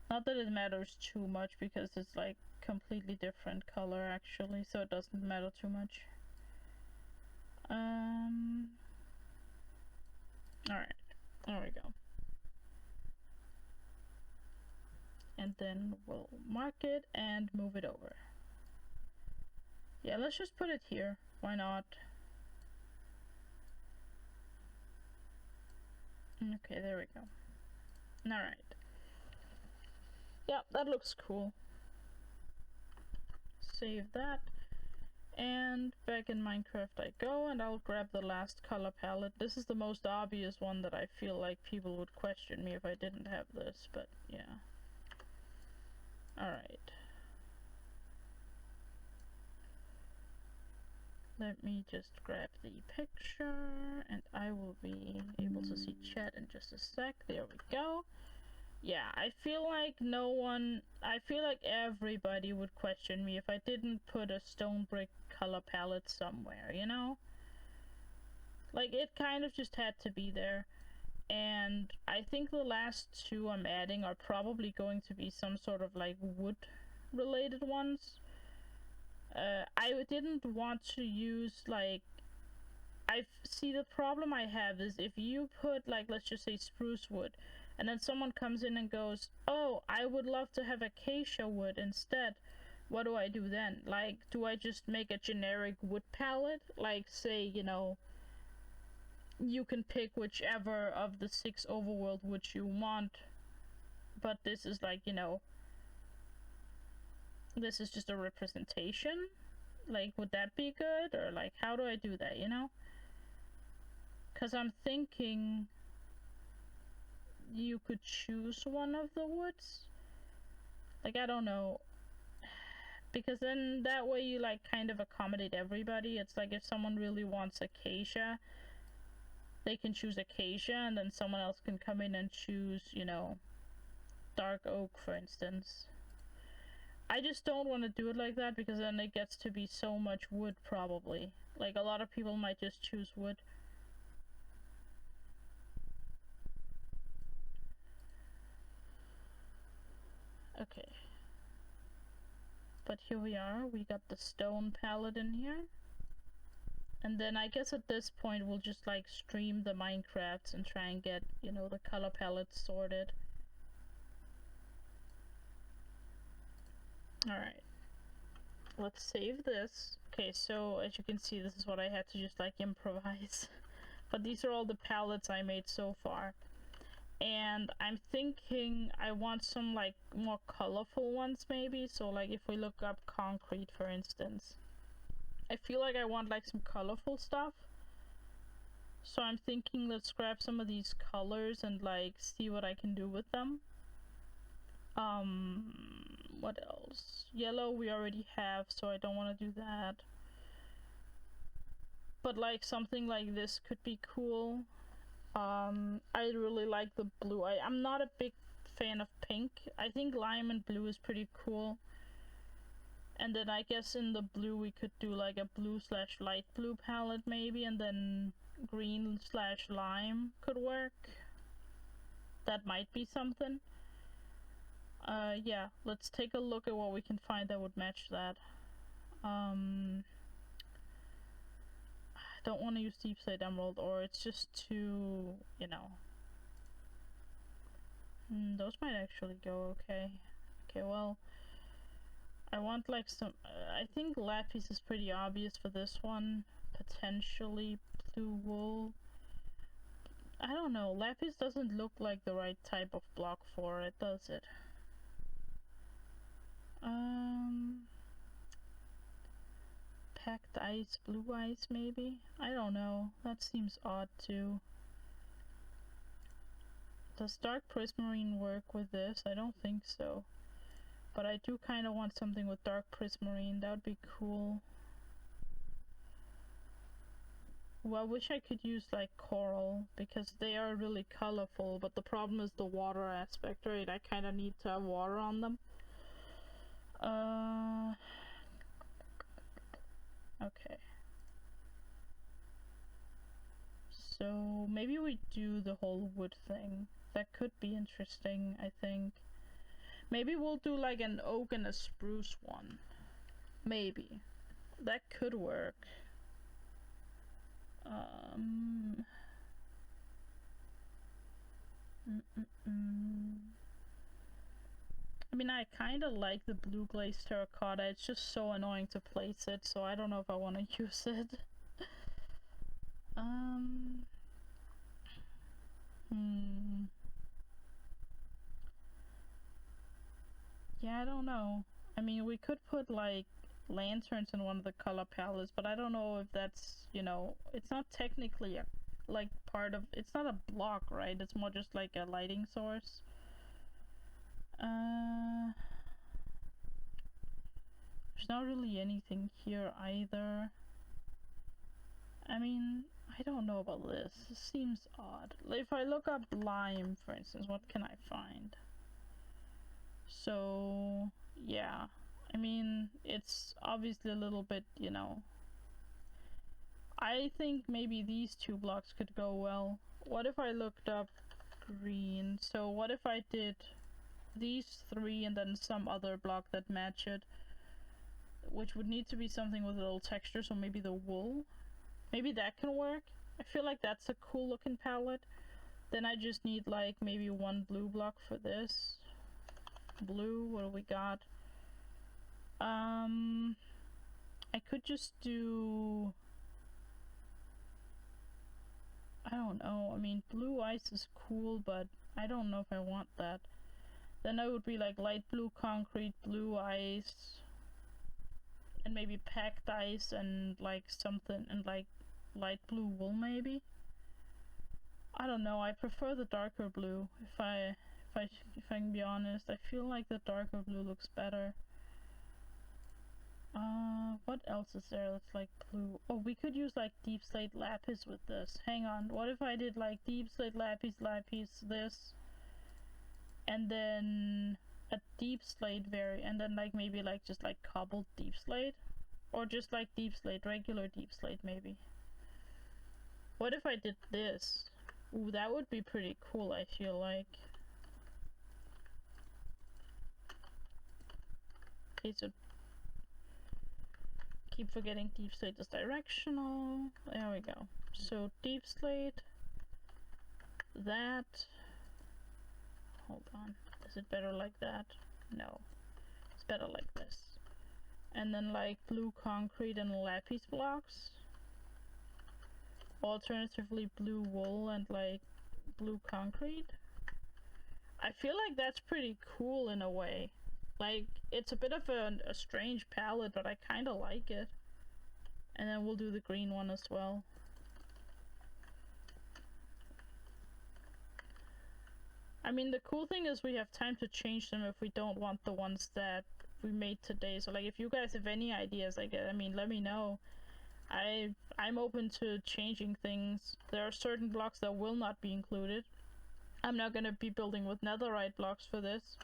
Not that it matters too much, because it's like completely different color actually, so it doesn't matter too much. Alright, there we go. And then we'll mark it and move it over. Yeah, let's just put it here. Why not? Okay, there we go. Alright. Yeah, that looks cool. Save that. And back in Minecraft I go, and I'll grab the last color palette. This is the most obvious one that I feel like people would question me if I didn't have this, but yeah. Alright. Let me just grab the picture, and I will be able to see chat in just a sec. There we go. Yeah, I feel like I feel like everybody would question me if I didn't put a stone brick color palette somewhere, you know? Like, it kind of just had to be there. And I think the last two I'm adding are probably going to be some sort of like wood related ones. I didn't want to use like see the problem I have is if you put like, let's just say spruce wood, and then someone comes in and goes, oh, I would love to have acacia wood instead, what do I do then? Like, do I just make a generic wood palette? Like, say, you know, you can pick whichever of the 6 overworld woods you want, but this is like, you know, this is just a representation? Like, would that be good? Or like, how do I do that, you know? Because I'm thinking you could choose one of the woods. Like, I don't know. Because then that way you like kind of accommodate everybody. It's like if someone really wants acacia, they can choose acacia, and then someone else can come in and choose, you know, dark oak, for instance. I just don't want to do it like that because then it gets to be so much wood, probably. Like, a lot of people might just choose wood. Okay. But here we are, we got the stone palette in here. And then I guess at this point we'll just like stream the Minecrafts and try and get, you know, the color palettes sorted. Alright. Let's save this. Okay, so as you can see, this is what I had to just like improvise. But these are all the palettes I made so far. And I'm thinking I want some like more colorful ones maybe. So like if we look up concrete, for instance, I feel like I want like some colorful stuff. So I'm thinking let's grab some of these colors and like see what I can do with them. What else? Yellow we already have, so I don't want to do that. But like something like this could be cool. I really like the blue. I'm not a big fan of pink. I think lime and blue is pretty cool. And then I guess in the blue we could do like a blue slash light blue palette maybe, and then green slash lime could work. That might be something. Yeah, let's take a look at what we can find that would match that. I don't want to use deep slate emerald, or it's just too, you know. Those might actually go okay. Okay, well, I want like some, I think lapis is pretty obvious for this one. Potentially blue wool. I don't know, lapis doesn't look like the right type of block for it, does it? Packed ice, blue ice maybe? I don't know, that seems odd too. Does dark prismarine work with this? I don't think so. But I do kind of want something with dark prismarine, that would be cool. Well, I wish I could use like coral, because they are really colorful, but the problem is the water aspect, right? I kind of need to have water on them. Okay. So maybe we do the whole wood thing. That could be interesting, I think. Maybe we'll do like an oak and a spruce one. Maybe. That could work. I mean, I kind of like the blue glazed terracotta. It's just so annoying to place it, so I don't know if I want to use it. Yeah, I don't know. I mean, we could put like lanterns in one of the color palettes, but I don't know if that's, you know, it's not technically a, like part of, it's not a block, right? It's more just like a lighting source. There's not really anything here either. I mean, I don't know about this. This seems odd. If I look up lime, for instance, what can I find? So yeah, I mean, it's obviously a little bit, you know, I think maybe these 2 blocks could go well. What if I looked up green? So what if I did these 3 and then some other block that match it, which would need to be something with a little texture, so maybe the wool. Maybe that can work. I feel like that's a cool looking palette. Then I just need like maybe 1 blue block for this. Blue, what do we got? I could just do, I don't know, I mean, blue ice is cool, but I don't know if I want that. Then I would be like light blue concrete, blue ice, and maybe packed ice and like something, and like light blue wool maybe. I don't know, I prefer the darker blue. If I can be honest, I feel like the darker blue looks better. What else is there that's like blue? Oh, we could use like deep slate lapis with this. Hang on, what if I did like deep slate lapis, this, and then a deep slate and then like maybe like just like cobbled deep slate? Or just like deep slate, regular deep slate maybe. What if I did this? Ooh, that would be pretty cool, I feel like. Okay, so keep forgetting deep slate is directional. There we go. So deep slate, that. Hold on. Is it better like that? No. It's better like this. And then like blue concrete and lapis blocks. Alternatively blue wool and like blue concrete. I feel like that's pretty cool in a way. Like, it's a bit of a strange palette, but I kind of like it. And then we'll do the green one as well. I mean, the cool thing is we have time to change them if we don't want the ones that we made today. So like, if you guys have any ideas, like, I mean, let me know. I'm open to changing things. There are certain blocks that will not be included. I'm not gonna be building with netherite blocks for this.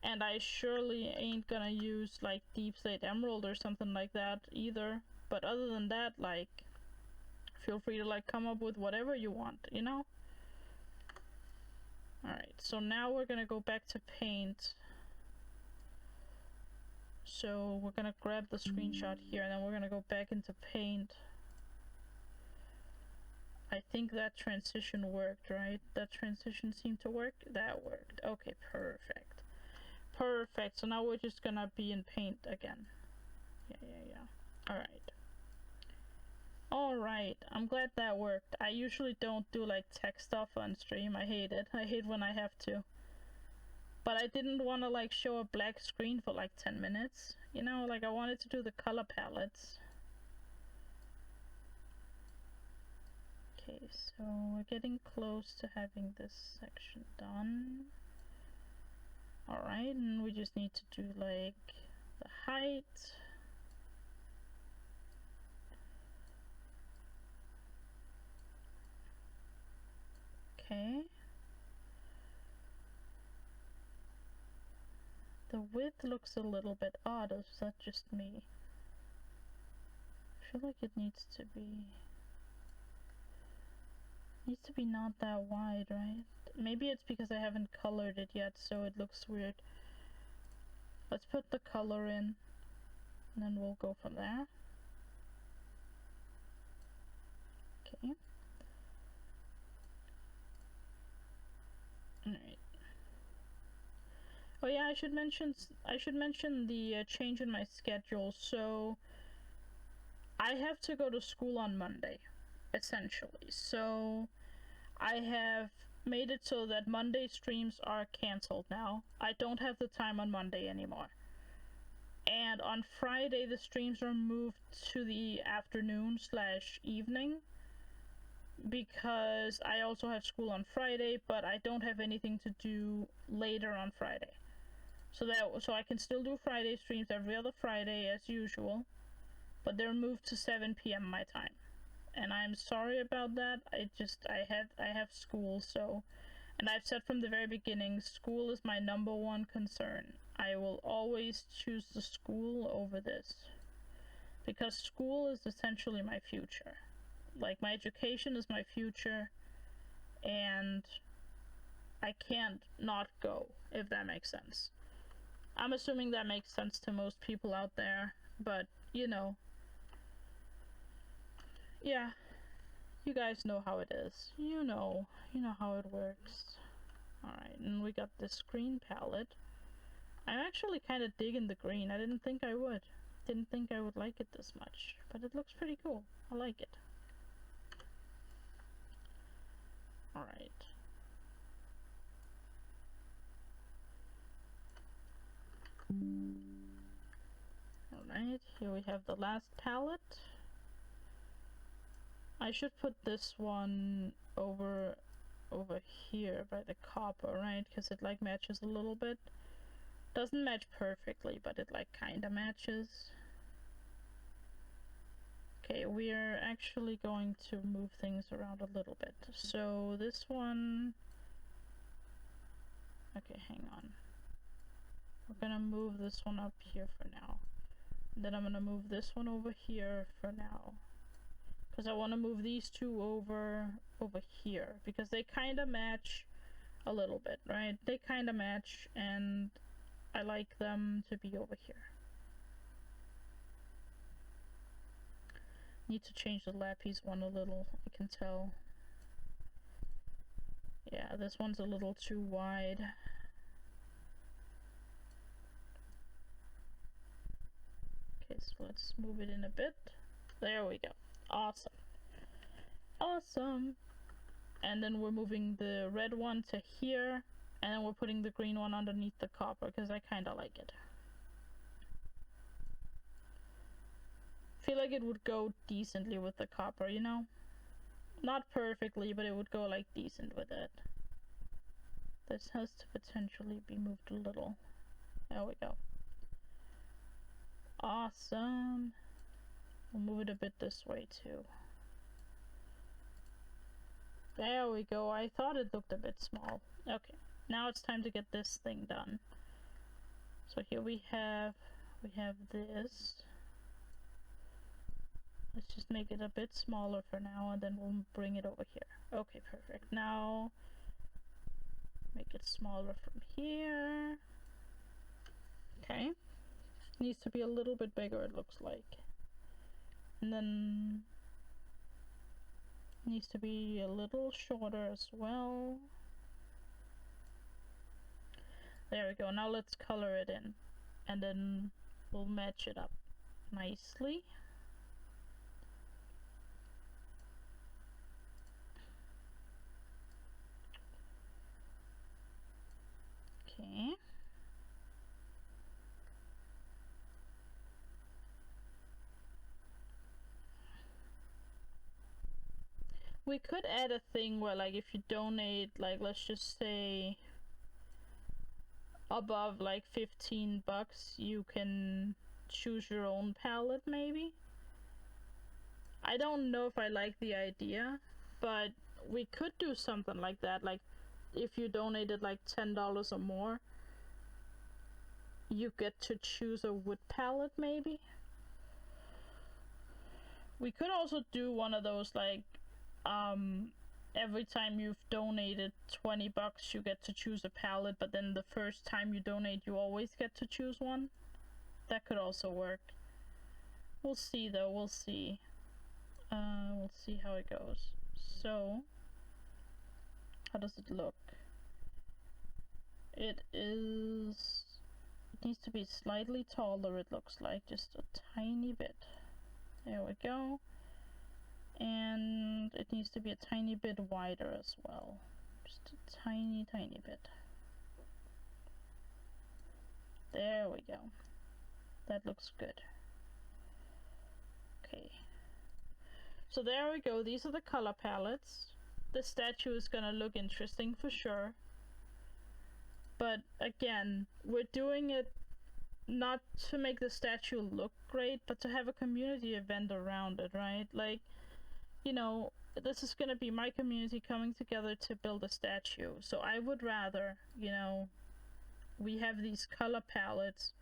And I surely ain't gonna use like deep slate emerald or something like that either. But other than that, like, feel free to like come up with whatever you want, you know? Alright, so now we're gonna go back to paint. So we're gonna grab the screenshot here and then we're gonna go back into paint. I think that transition worked, right? That transition seemed to work? That worked. Okay, perfect. Perfect, so now we're just gonna be in paint again. Yeah. Alright. Alright, I'm glad that worked. I usually don't do like tech stuff on stream. I hate it. I hate when I have to. But I didn't want to like show a black screen for like 10 minutes. You know, like I wanted to do the color palettes. Okay, so we're getting close to having this section done. Alright, and we just need to do like the height. Okay. The width looks a little bit odd, is that just me? I feel like it needs to be not that wide, right? Maybe it's because I haven't colored it yet, so it looks weird. Let's put the color in, and then we'll go from there. Okay. Alright. Oh yeah, I should mention the change in my schedule. So I have to go to school on Monday, essentially. So I have made it so that Monday streams are cancelled now. I don't have the time on Monday anymore. And on Friday the streams are moved to the afternoon / evening because I also have school on Friday, but I don't have anything to do later on Friday. So I can still do Friday streams every other Friday as usual, but they're moved to 7 p.m. my time. And I'm sorry about that. I have school, so, And I've said from the very beginning, school is my #1 concern. I will always choose the school over this. Because school is essentially my future. Like, my education is my future, and I can't not go, if that makes sense. I'm assuming that makes sense to most people out there, but, you know. Yeah, you guys know how it is. You know how it works. Alright, and we got this green palette. I'm actually kind of digging the green. I didn't think I would. Didn't think I would like it this much, but it looks pretty cool. I like it. Alright. Alright, here we have the last palette. I should put this one over here by the copper, right? Because it like matches a little bit. Doesn't match perfectly, but it like kinda matches. Okay, we're actually going to move things around a little bit. So this one... Okay, hang on. We're gonna move this one up here for now. And then I'm gonna move this one over here for now. Because I want to move these two over here. Because they kind of match a little bit, right? They kind of match, and I like them to be over here. Need to change the lapis one a little, I can tell. Yeah, this one's a little too wide. Okay, so let's move it in a bit. There we go. Awesome. Awesome. And then we're moving the red one to here, and then we're putting the green one underneath the copper, because I kind of like it. Feel like it would go decently with the copper, you know? Not perfectly, but it would go like decent with it. This has to potentially be moved a little. There we go. Awesome. We'll move it a bit this way too. There we go. I thought it looked a bit small. Okay, now it's time to get this thing done. So here we have this. Let's just make it a bit smaller for now, and then we'll bring it over here. Okay, perfect. Now make it smaller from here. Okay. Needs to be a little bit bigger, it looks like. And then needs to be a little shorter as well. There we go. Now let's color it in, and then we'll match it up nicely. Okay. We could add a thing where, like, if you donate, like, let's just say above like 15 bucks, you can choose your own palette, maybe. I don't know if I like the idea, but we could do something like that. Like, if you donated like $10 or more, you get to choose a wood palette, maybe. We could also do one of those, like, every time you've donated 20 bucks, you get to choose a palette, but then the first time you donate, you always get to choose one. That could also work. We'll see, though. We'll see. We'll see how it goes. So, how does it look? It needs to be slightly taller, it looks like, just a tiny bit. There we go. And it needs to be a tiny bit wider as well. Just a tiny bit. There we go. That looks good. Okay. So there we go. These are the color palettes. The statue is gonna look interesting for sure. But again, we're doing it not to make the statue look great, but to have a community event around it, right? Like, you know, this is gonna be my community coming together to build a statue. So I would rather, you know, we have these color palettes,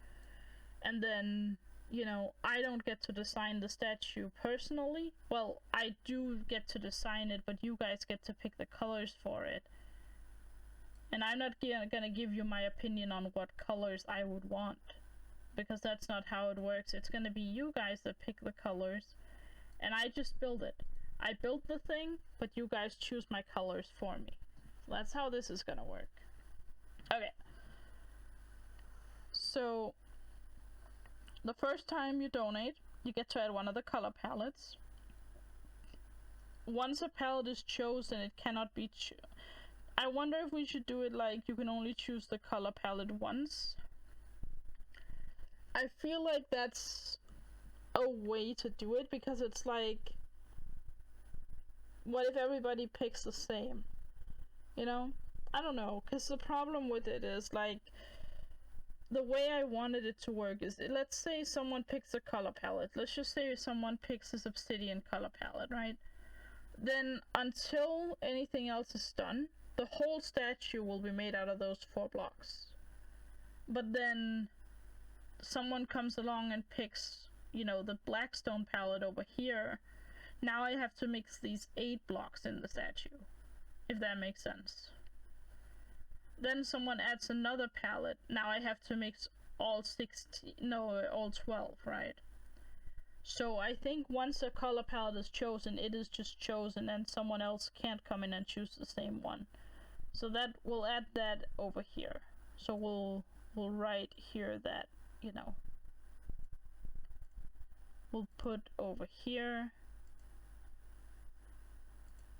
and then, you know, I don't get to design the statue personally. Well, I do get to design it, but you guys get to pick the colors for it. And I'm not gonna give you my opinion on what colors I would want, because that's not how it works. It's gonna be you guys that pick the colors, and I just build it. I built the thing, but you guys choose my colors for me. That's how this is gonna work. Okay. So, the first time you donate, you get to add one of the color palettes. Once a palette is chosen, it cannot be I wonder if we should do it like you can only choose the color palette once. I feel like that's a way to do it, because it's like, what if everybody picks the same? You know? I don't know, because the problem with it is, like, the way I wanted it to work is, let's say someone picks a color palette. Let's just say someone picks this obsidian color palette, right? Then, until anything else is done, the whole statue will be made out of those 4 blocks. But then, someone comes along and picks, you know, the blackstone palette over here. Now I have to mix these 8 blocks in the statue, if that makes sense. Then someone adds another palette. Now I have to mix all 12, right? So I think once a color palette is chosen, it is just chosen, and someone else can't come in and choose the same one. So that, we'll add that over here. So we'll write here that, you know, we'll put over here,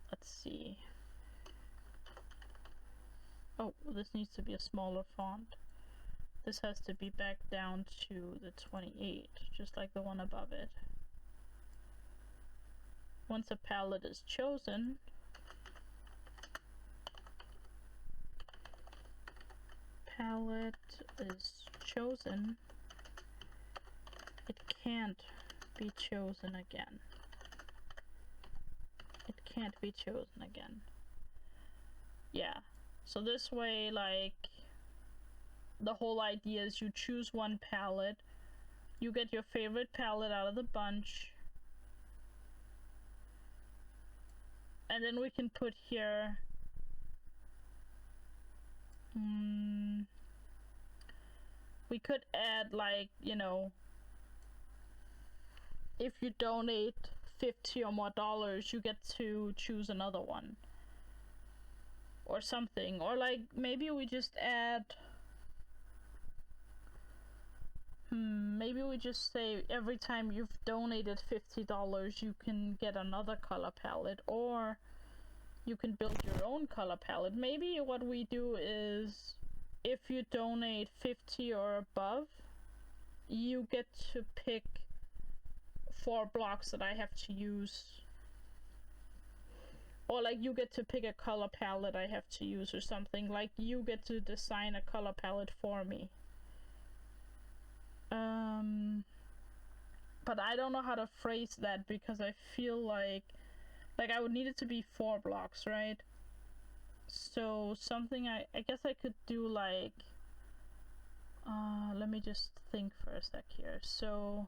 let's see. Oh, this needs to be a smaller font. This has to be back down to the 28, just like the one above it. Once a palette is chosen, palette is chosen, it can't be chosen again. It can't be chosen again. Yeah. So this way, like, the whole idea is you choose one palette, you get your favorite palette out of the bunch, and then we can put here, we could add, like, you know, if you donate $50 or more, you get to choose another one. Or something. Or like, maybe we just add, maybe we just say every time you've donated $50 you can get another color palette, or you can build your own color palette. Maybe what we do is, if you donate 50 or above, you get to pick 4 blocks that I have to use. Or like, you get to pick a color palette I have to use or something. Like, you get to design a color palette for me. But I don't know how to phrase that, because I feel like I would need it to be 4 blocks, right? So something I guess I could do, like, let me just think for a sec here. So,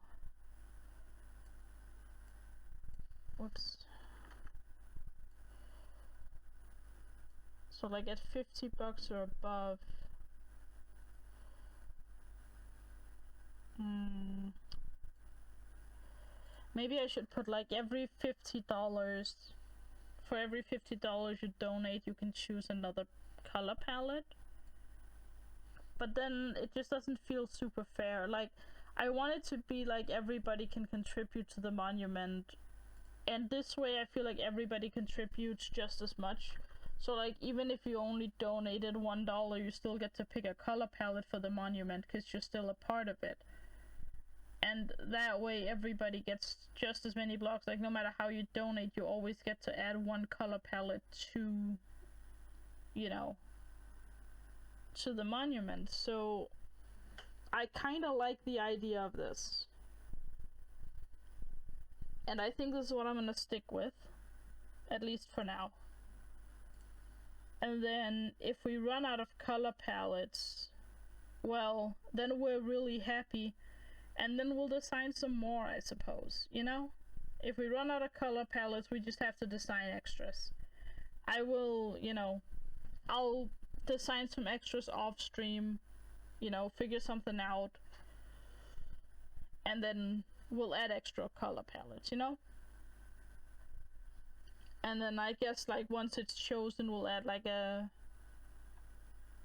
whoops. So like at $50 or above, maybe I should put like every $50, for every $50 you donate, you can choose another color palette. But then it just doesn't feel super fair. Like, I want it to be like everybody can contribute to the monument, and this way I feel like everybody contributes just as much. So like, even if you only donated $1, you still get to pick a color palette for the monument, because you're still a part of it. And that way everybody gets just as many blocks. Like, no matter how you donate, you always get to add one color palette to, you know, to the monument. So I kind of like the idea of this, and I think this is what I'm gonna stick with. at least for now. And then if we run out of color palettes, well, then we're really happy, and then we'll design some more, I suppose, you know? If we run out of color palettes, we just have to design extras. I will, you know, I'll design some extras off stream, you know, figure something out, and then we'll add extra color palettes, you know? And then I guess, like, once it's chosen, we'll add like a,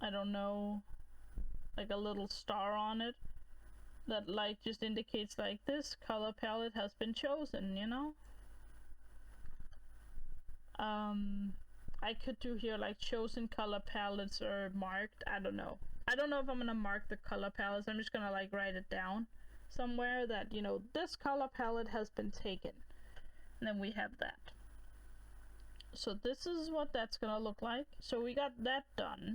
I don't know, like a little star on it that like just indicates like this color palette has been chosen, you know? I could do here like chosen color palettes are marked. I don't know if I'm gonna mark the color palettes. I'm just gonna like write it down somewhere that, you know, this color palette has been taken, and then we have that. So this is what that's gonna look like. So we got that done.